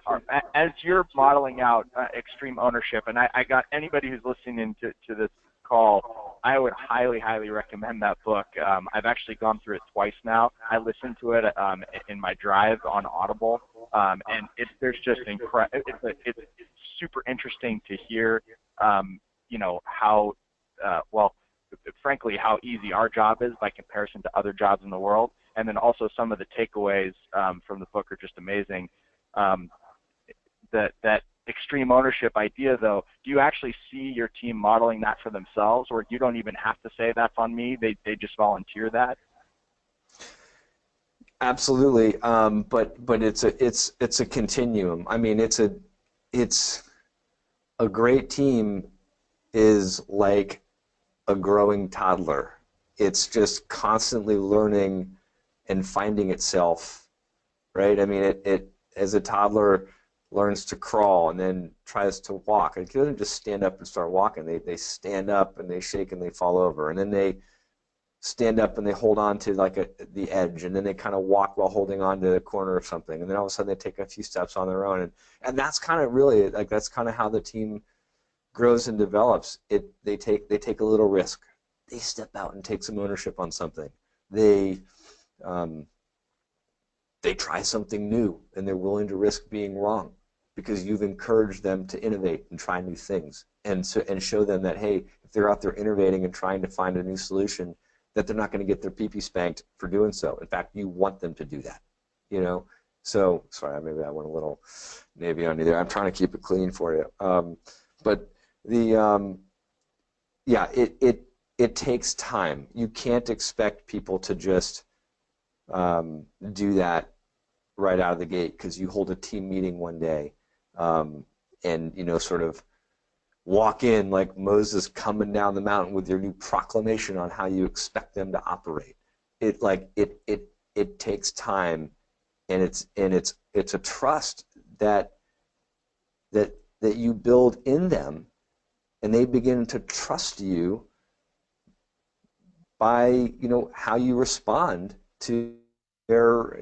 as you're modeling out extreme ownership, and I got anybody who's listening to this call, I would highly recommend that book. I've actually gone through it twice now. I listened to it in my drive on Audible, and there's just it's super interesting to hear, how frankly, how easy our job is by comparison to other jobs in the world. And then also some of the takeaways from the book are just amazing. That extreme ownership idea, though, do you actually see your team modeling that for themselves, or you don't even have to say that's on me? They just volunteer that?
Absolutely, but it's a continuum. I mean, it's a great team is like a growing toddler. It's just constantly learning and finding itself, right? I mean, it as a toddler learns to crawl and then tries to walk. It doesn't just stand up and start walking. They stand up and they shake and they fall over, and then they stand up and they hold on to the edge, and then they kind of walk while holding on to the corner of something, and then all of a sudden they take a few steps on their own, and that's kind of really that's kind of how the team grows and develops. They take a little risk. They step out and take some ownership on something. They try something new, and they're willing to risk being wrong because you've encouraged them to innovate and try new things, and show them that, hey, if they're out there innovating and trying to find a new solution, that they're not going to get their pee-pee spanked for doing so. In fact, you want them to do that, So, sorry, maybe I went a little Navy on you there. I'm trying to keep it clean for you. But it takes time. You can't expect people to just do that right out of the gate because you hold a team meeting one day. and sort of walk in like Moses coming down the mountain with your new proclamation on how you expect them to operate. It takes time, and it's a trust that you build in them, and they begin to trust you by how you respond to their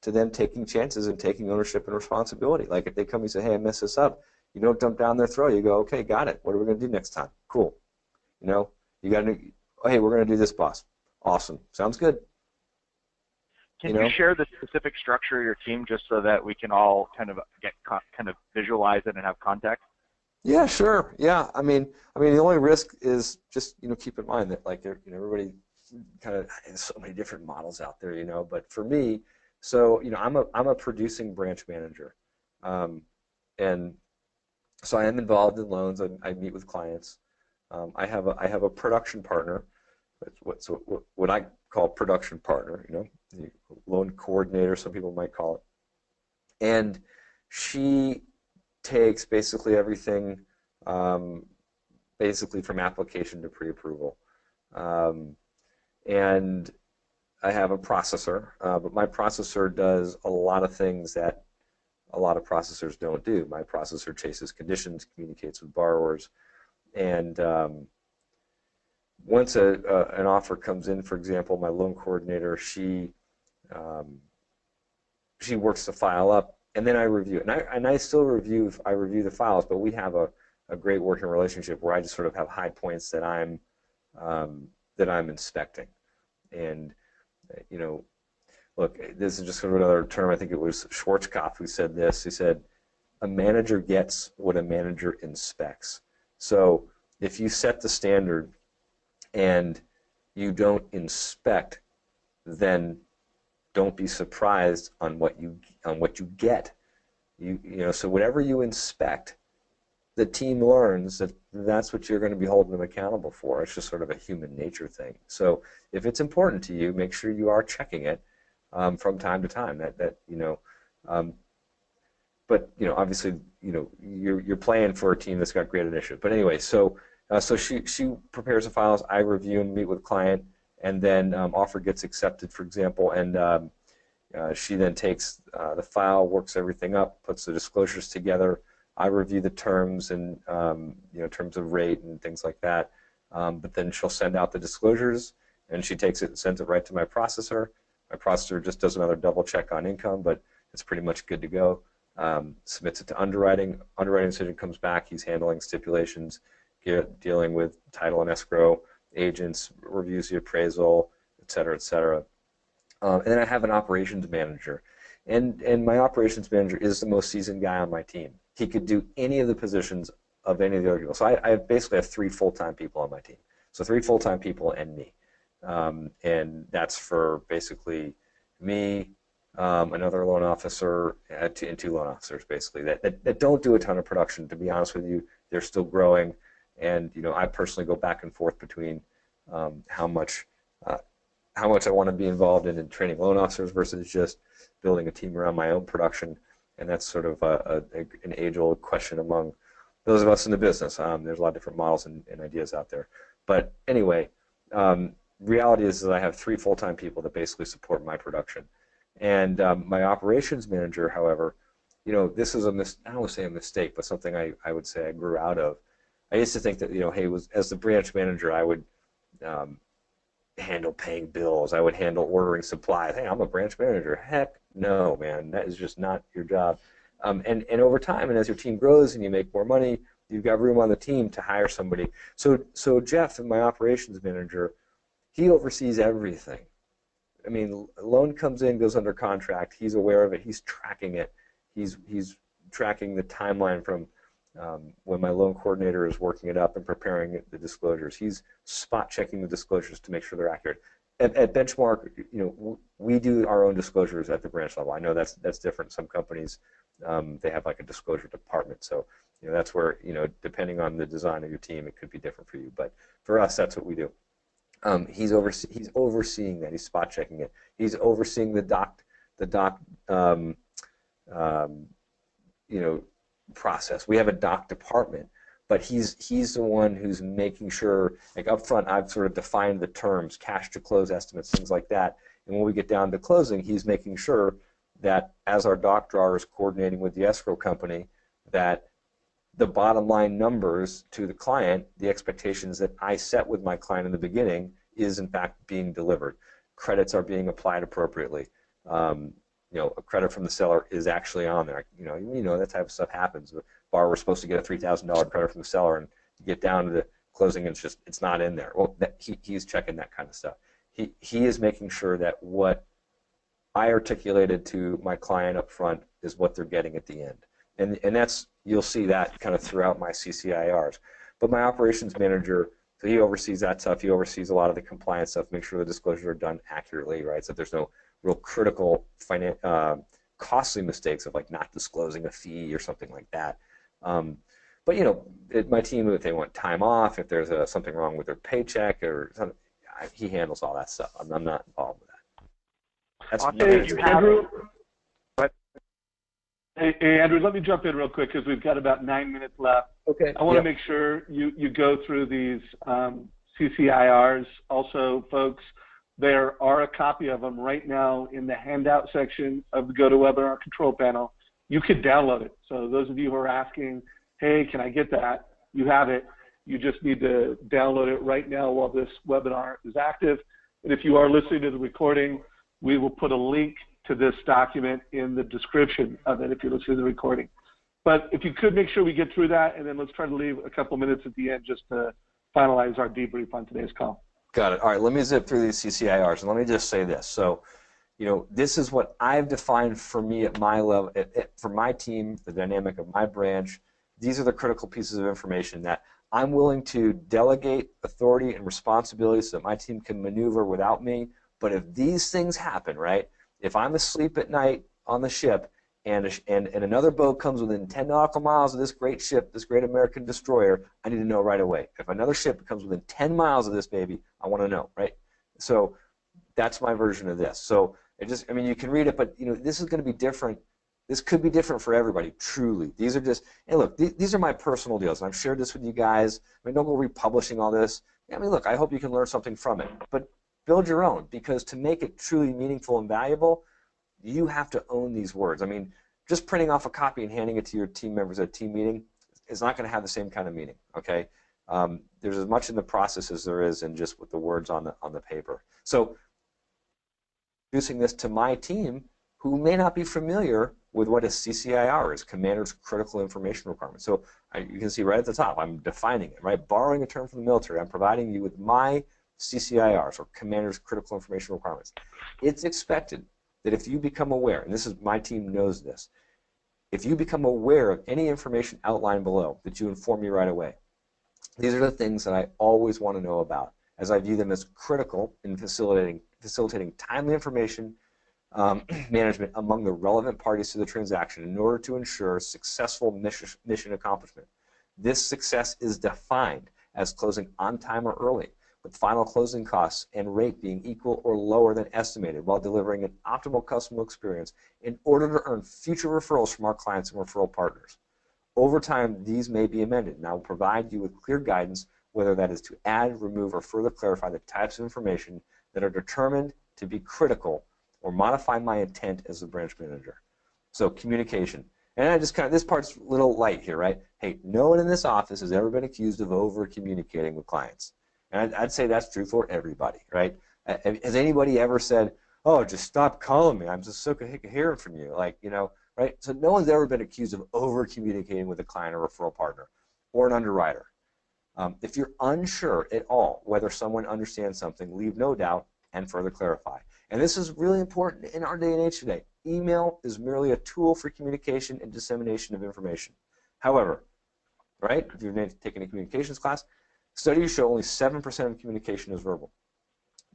to them taking chances and taking ownership and responsibility. Like if they come and say, hey, I messed this up, you don't dump down their throat. You go, okay, got it. What are we going to do next time? Cool. You got to, oh, hey, we're going to do this, boss. Awesome. Sounds good.
Can you share the specific structure of your team just so that we can all kind of visualize it and have context?
Yeah, sure. Yeah, I mean, the only risk is just keep in mind that like everybody kind of has so many different models out there, But for me, so I'm a producing branch manager, and so I am involved in loans. I meet with clients. I have a production partner. What I call production partner, the loan coordinator, some people might call it, and she takes basically everything, basically from application to pre-approval, and I have a processor, but my processor does a lot of things that a lot of processors don't do. My processor chases conditions, communicates with borrowers, and once an offer comes in, for example, my loan coordinator, she works the file up, and then I review it. And I still review the files, but we have a great working relationship where I just sort of have high points that I'm inspecting. And look, this is just sort of another term. I think it was Schwarzkopf who said this. He said, a manager gets what a manager inspects. So if you set the standard and you don't inspect, then don't be surprised on what you get. So whatever you inspect, the team learns that that's what you're going to be holding them accountable for. It's just sort of a human nature thing. So if it's important to you, make sure you are checking it from time to time. But obviously, you're playing for a team that's got great initiative. But anyway, so she prepares the files, I review and meet with the client, and then offer gets accepted, for example, and she then takes the file, works everything up, puts the disclosures together. I review the terms and terms of rate and things like that. But then she'll send out the disclosures, and she takes it and sends it right to my processor. My processor just does another double check on income, but it's pretty much good to go. Submits it to underwriting. Underwriting decision comes back. He's handling stipulations, dealing with title and escrow agents, reviews the appraisal, et cetera, et cetera. And then I have an operations manager. And my operations manager is the most seasoned guy on my team. He could do any of the positions of any of the other people. So I basically have 3 full-time people on my team. So 3 full-time people and me. And that's for basically me, another loan officer, and 2 loan officers, basically, that don't do a ton of production. To be honest with you, they're still growing. And I personally go back and forth between how much I want to be involved in training loan officers versus just building a team around my own production. And that's sort of an age-old question among those of us in the business. There's a lot of different models and ideas out there. But anyway, reality is that I have 3 full-time people that basically support my production. And my operations manager, however, this is I don't want to say a mistake, but something I would say I grew out of. I used to think that, hey, as the branch manager, I would handle paying bills. I would handle ordering supplies. Hey, I'm a branch manager. Heck no, man. That is just not your job. And over time, and as your team grows and you make more money, you've got room on the team to hire somebody. So Jeff, my operations manager, he oversees everything. I mean, a loan comes in, goes under contract. He's aware of it. He's tracking it. He's tracking the timeline from when my loan coordinator is working it up and preparing the disclosures. He's spot checking the disclosures to make sure they're accurate. At Benchmark, we do our own disclosures at the branch level. I know that's different. Some companies, they have like a disclosure department. So that's where, depending on the design of your team, it could be different for you. But for us, that's what we do. He's overseeing that. He's spot checking it. He's overseeing the doc process. We have a doc department, but he's the one who's making sure, like up front, I've sort of defined the terms, cash to close estimates, things like that. And when we get down to closing, he's making sure that as our doc drawer is coordinating with the escrow company, that the bottom line numbers to the client, the expectations that I set with my client in the beginning, is in fact being delivered. Credits are being applied appropriately. A credit from the seller is actually on there. That type of stuff happens. The borrower's supposed to get a $3,000 credit from the seller, and you get down to the closing, and it's not in there. Well, he's checking that kind of stuff. He is making sure that what I articulated to my client up front is what they're getting at the end. And that's, you'll see that kind of throughout my CCIRs. But my operations manager, so he oversees that stuff. He oversees a lot of the compliance stuff, make sure the disclosures are done accurately, right? So there's no real critical costly mistakes of like not disclosing a fee or something like that. But my team, if they want time off, if there's something wrong with their paycheck or something, he handles all that stuff. I'm not involved with that. That's
Andrew. Hey, Andrew, let me jump in real quick because we've got about 9 minutes left.
Okay.
I want to make sure you go through these CCIRs. Also, folks, there are a copy of them right now in the handout section of the GoToWebinar control panel. You could download it. So those of you who are asking, hey, can I get that? You have it. You just need to download it right now while this webinar is active. And if you are listening to the recording, we will put a link to this document in the description of it if you're listening to the recording. But if you could make sure we get through that, and then let's try to leave a couple minutes at the end just to finalize our debrief on today's call.
Got it. All right, let me zip through these CCIRs, and let me just say this. So, this is what I've defined for me at my level, for my team, the dynamic of my branch. These are the critical pieces of information that I'm willing to delegate authority and responsibility so that my team can maneuver without me. But if these things happen, right, if I'm asleep at night on the ship and another boat comes within 10 nautical miles of this great ship, this great American destroyer, I need to know right away. If another ship comes within 10 miles of this baby, I want to know, right? So that's my version of this. So you can read it, but this is going to be different. This could be different for everybody, truly. These are just, hey, look, these are my personal deals, and I've shared this with you guys. Don't go republishing all this. Look, I hope you can learn something from it, but build your own, because to make it truly meaningful and valuable, you have to own these words. Just printing off a copy and handing it to your team members at a team meeting is not going to have the same kind of meaning, okay? There's as much in the process as there is in just with the words on the paper. So introducing this to my team, who may not be familiar with what a CCIR is, Commander's Critical Information Requirement. So you can see right at the top, I'm defining it, right? Borrowing a term from the military, I'm providing you with my CCIRs, or Commander's Critical Information Requirements. It's expected that if you become aware, and my team knows this, if you become aware of any information outlined below, that you inform me right away. These are the things that I always want to know about, as I view them as critical in facilitating timely information management among the relevant parties to the transaction in order to ensure successful mission accomplishment. This success is defined as closing on time or early, with final closing costs and rate being equal or lower than estimated, while delivering an optimal customer experience in order to earn future referrals from our clients and referral partners. Over time, these may be amended, and I will provide you with clear guidance whether that is to add, remove, or further clarify the types of information that are determined to be critical, or modify my intent as the branch manager. So communication. And I just this part's a little light here, right? Hey, no one in this office has ever been accused of over-communicating with clients. And I'd say that's true for everybody, right? Has anybody ever said, oh, just stop calling me, I'm just so sick of hearing from you, right? So no one's ever been accused of over-communicating with a client or referral partner or an underwriter. If you're unsure at all whether someone understands something, leave no doubt and further clarify. And this is really important in our day and age today. Email is merely a tool for communication and dissemination of information. However, right, if you've taken a communications class, studies show only 7% of communication is verbal.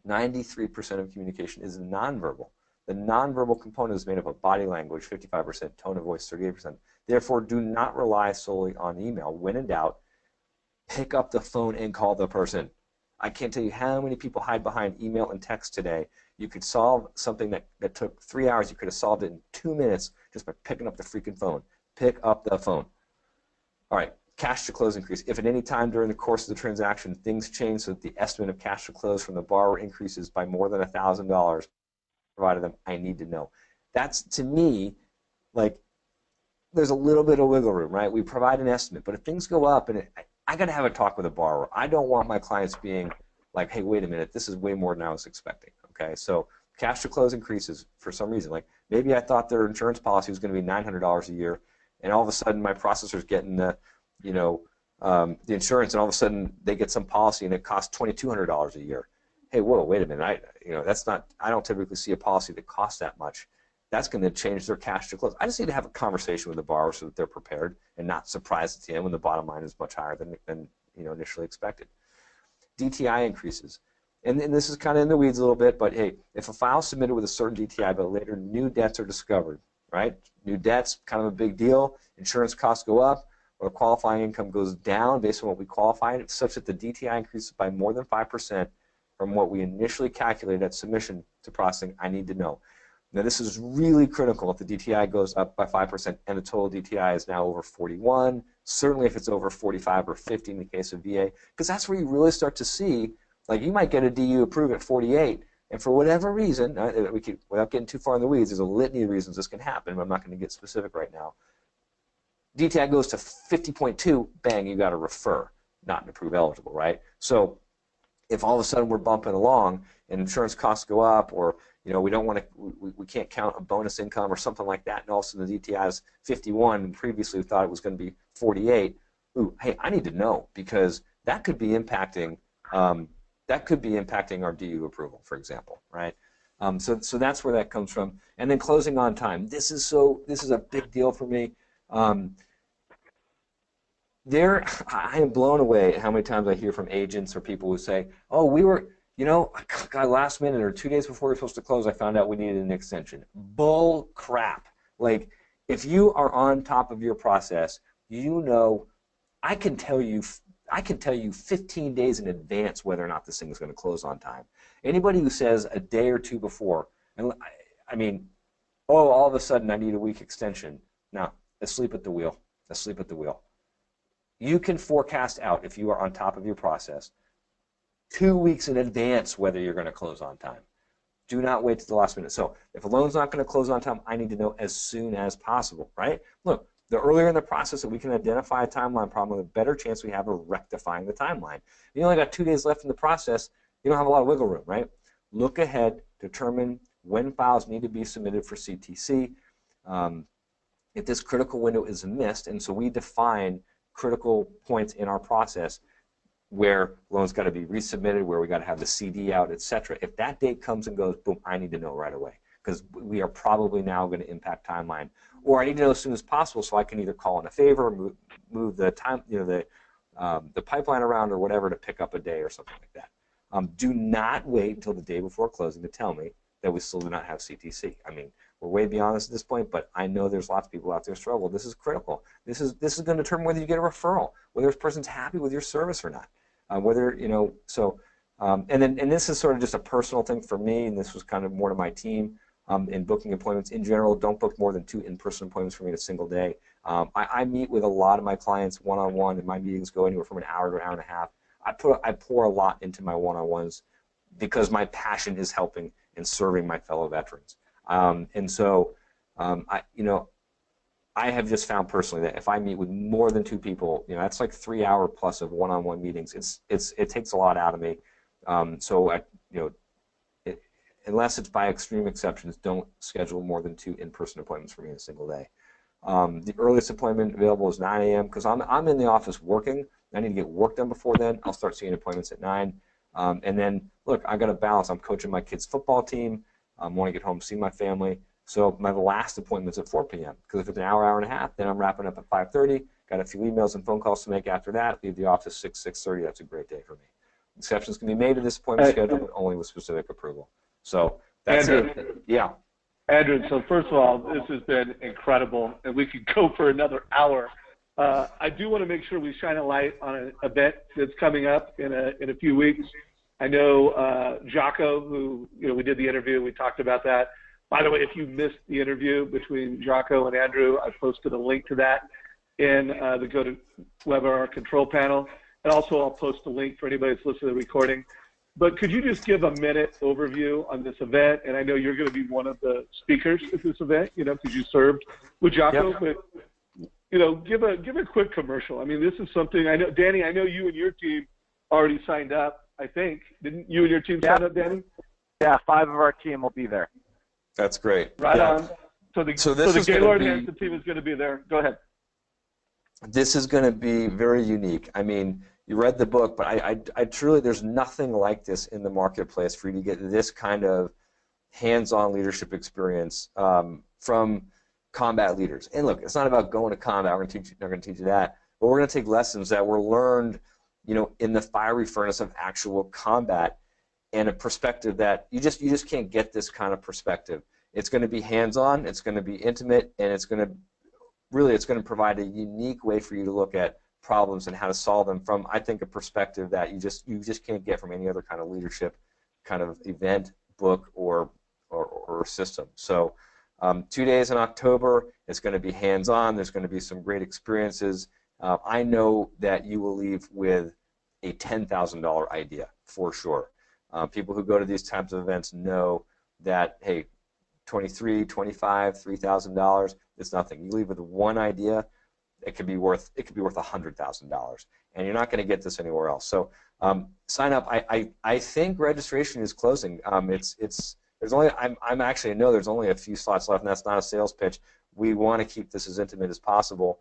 93% of communication is nonverbal. The nonverbal component is made up of body language, 55%, tone of voice, 38%. Therefore, do not rely solely on email. When in doubt, pick up the phone and call the person. I can't tell you how many people hide behind email and text today. You could solve something that took 3 hours. You could have solved it in 2 minutes just by picking up the freaking phone. Pick up the phone. All right, cash to close increase. If at any time during the course of the transaction things change so that the estimate of cash to close from the borrower increases by more than $1,000 provided them, I need to know. That's, to me, like, there's a little bit of wiggle room, right? We provide an estimate, but if things go up, and I got to have a talk with a borrower. I don't want my clients being like, hey, wait a minute, this is way more than I was expecting, okay? So cash to close increases for some reason. Like, maybe I thought their insurance policy was going to be $900 a year, and all of a sudden my processor's getting the, the insurance, and all of a sudden they get some policy and it costs $2,200 a year. Hey, whoa, wait a minute, that's not, I don't typically see a policy that costs that much. That's going to change their cash to close. I just need to have a conversation with the borrower so that they're prepared and not surprised at the end when the bottom line is much higher than initially expected. DTI increases. And this is kind of in the weeds a little bit, but hey, if a file is submitted with a certain DTI, but later new debts are discovered, right? New debts, kind of a big deal. Insurance costs go up, or qualifying income goes down based on what we qualify, such that the DTI increases by more than 5% from what we initially calculated at submission to processing. I need to know. Now, this is really critical if the DTI goes up by 5% and the total DTI is now over 41, certainly if it's over 45 or 50 in the case of VA, because that's where you really start to see, like, you might get a DU approved at 48, and for whatever reason, without getting too far in the weeds, there's a litany of reasons this can happen, but I'm not going to get specific right now. DTI goes to 50.2, bang, you got to refer, not an approved eligible, right? So if all of a sudden we're bumping along and insurance costs go up, or we don't want to, we can't count a bonus income or something like that, and all of a sudden the DTI is 51, and previously we thought it was going to be 48. Ooh, hey, I need to know, because that could be impacting our DU approval, for example, right? So that's where that comes from. And then closing on time. This is a big deal for me. I am blown away at how many times I hear from agents or people who say, oh, we were, God, last minute or 2 days before we were supposed to close, I found out we needed an extension. Bull crap. Like, if you are on top of your process, I can tell you 15 days in advance whether or not this thing is going to close on time. Anybody who says a day or two before, and I mean, oh, all of a sudden I need a week extension. No, asleep at the wheel. Asleep at the wheel. You can forecast out, if you are on top of your process, 2 weeks in advance whether you're going to close on time. Do not wait to the last minute. So if a loan's not going to close on time, I need to know as soon as possible, right? Look, the earlier in the process that we can identify a timeline problem, the better chance we have of rectifying the timeline. You only got 2 days left in the process, you don't have a lot of wiggle room, right? Look ahead, determine when files need to be submitted for CTC. If this critical window is missed, and so we define critical points in our process where loans got to be resubmitted, where we got to have the CD out, etc. If that date comes and goes, boom, I need to know right away, because we are probably now going to impact timeline. Or I need to know as soon as possible so I can either call in a favor, move the time, the pipeline around or whatever to pick up a day or something like that. Do not wait until the day before closing to tell me that we still do not have CTC. I mean, we're way beyond this at this point, but I know there's lots of people out there struggle. This is critical. This is going to determine whether you get a referral, whether this person's happy with your service or not. And this is sort of just a personal thing for me, and this was kind of more to my team in booking appointments. In general, don't book more than 2 in-person appointments for me in a single day. I meet with a lot of my clients one-on-one, and my meetings go anywhere from an hour to an hour and a half. I pour a lot into my one-on-ones because my passion is helping and serving my fellow veterans. I have just found personally that if I meet with more than 2 people, that's like 3 hour plus of one-on-one meetings. It takes a lot out of me. Unless it's by extreme exceptions, don't schedule more than 2 in-person appointments for me in a single day. The earliest appointment available is 9 a.m. because I'm in the office working. I need to get work done before then. I'll start seeing appointments at 9. And then, look, I got to balance. I'm coaching my kids' football team. I want to get home, see my family. So my last appointment's at 4 p.m. because if it's an hour, hour and a half, then I'm wrapping up at 5:30. Got a few emails and phone calls to make after that. Leave the office 6:30. That's a great day for me. Exceptions can be made to this appointment schedule, but only with specific approval. So that's it. Yeah.
Andrew, so first of all, this has been incredible, and we could go for another hour. I do want to make sure we shine a light on an event that's coming up in a few weeks. I know Jocko, who we did the interview, we talked about that. By the way, if you missed the interview between Jocko and Andrew, I posted a link to that in the GoToWebinar control panel. And also I'll post a link for anybody that's listening to the recording. But could you just give a minute overview on this event? And I know you're going to be one of the speakers at this event, because you served with Jocko. Yep. But, give a quick commercial. I mean, this is something I know, Danny, I know you and your team already signed up, I think. Didn't you and your team sign up, Danny?
Yeah, 5 of our team will be there.
That's great.
Right on. So the Gaylord Hanson team is going to be there. Go ahead.
This is going to be very unique. I mean, you read the book, but I truly, there's nothing like this in the marketplace for you to get this kind of hands-on leadership experience from combat leaders. And look, it's not about going to combat. We're not going to teach you that, but we're going to take lessons that were learned, in the fiery furnace of actual combat, and a perspective that you just can't get this kind of perspective. It's going to be hands-on, it's going to be intimate, and it's going to provide a unique way for you to look at problems and how to solve them from, I think, a perspective that you just can't get from any other kind of leadership kind of event, book, or system. So 2 days in October, it's going to be hands-on. There's going to be some great experiences. I know that you will leave with a $10,000 idea for sure. People who go to these types of events know that, hey, $23,000, $25,000, $3,000, it's nothing. You leave with one idea, it could be worth $100,000, and you're not going to get this anywhere else. So sign up. I think registration is closing. I know there's only a few slots left, and that's not a sales pitch. We want to keep this as intimate as possible.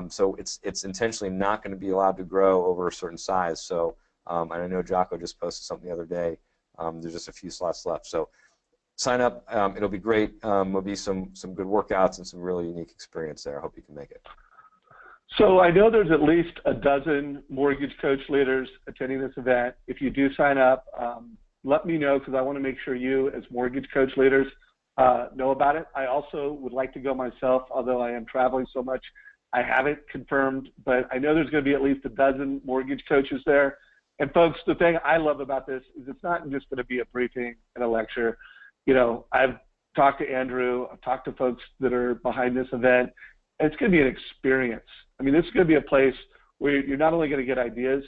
So it's intentionally not going to be allowed to grow over a certain size. So and I know Jocko just posted something the other day. There's just a few slots left. So sign up. It'll be great. There'll be some good workouts and some really unique experience there. I hope you can make it.
So I know there's at least a dozen mortgage coach leaders attending this event. If you do sign up, let me know, because I want to make sure you, as mortgage coach leaders, know about it. I also would like to go myself, although I am traveling so much. I haven't confirmed, but I know there's going to be at least a dozen mortgage coaches there. And folks, the thing I love about this is it's not just going to be a briefing and a lecture. I've talked to Andrew, I've talked to folks that are behind this event, and it's going to be an experience. I mean, this is going to be a place where you're not only going to get ideas,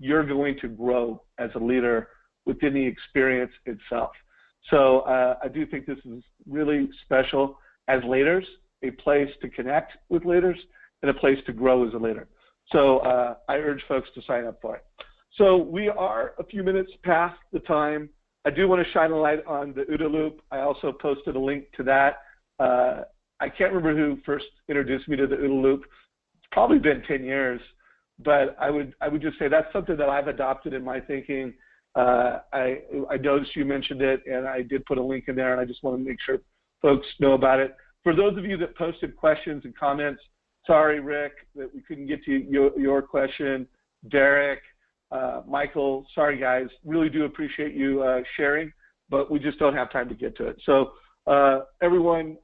you're going to grow as a leader within the experience itself. So I do think this is really special as leaders, a place to connect with leaders and a place to grow as a leader. So I urge folks to sign up for it. So we are a few minutes past the time. I do want to shine a light on the OODA Loop. I also posted a link to that. I can't remember who first introduced me to the OODA Loop. It's probably been 10 years, but I would just say that's something that I've adopted in my thinking. I noticed you mentioned it, and I did put a link in there, and I just want to make sure folks know about it. For those of you that posted questions and comments, sorry, Rick, that we couldn't get to your question. Derek, Michael, sorry, guys. Really do appreciate you sharing, but we just don't have time to get to it. So everyone,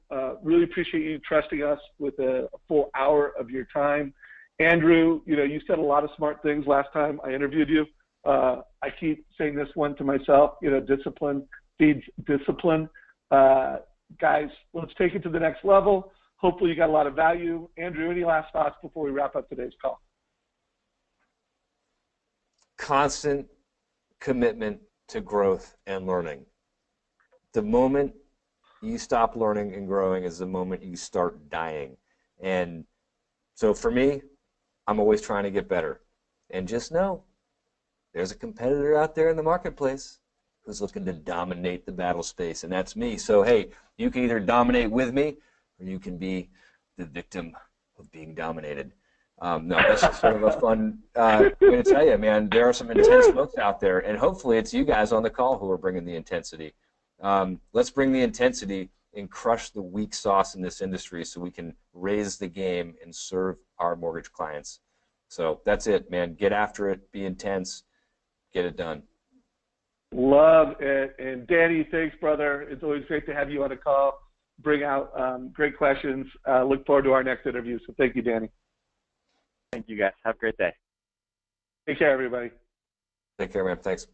really appreciate you trusting us with a full hour of your time. Andrew, you said a lot of smart things last time I interviewed you. I keep saying this one to myself, discipline feeds discipline. Guys, let's take it to the next level. Hopefully you got a lot of value. Andrew, any last thoughts before we wrap up today's call?
Constant commitment to growth and learning. The moment you stop learning and growing is the moment you start dying. And so for me, I'm always trying to get better. And just know, there's a competitor out there in the marketplace who's looking to dominate the battle space, and that's me. So, hey, you can either dominate with me, or you can be the victim of being dominated. No, that's just sort of a fun way to tell you, man. There are some intense folks out there, and hopefully it's you guys on the call who are bringing the intensity. Let's bring the intensity and crush the weak sauce in this industry so we can raise the game and serve our mortgage clients. So that's it, man. Get after it. Be intense. Get it done.
Love it. And Danny, thanks, brother. It's always great to have you on a call. Bring out great questions. Look forward to our next interview. So thank you, Danny.
Thank you, guys. Have a great day.
Take care, everybody.
Take care, man. Thanks.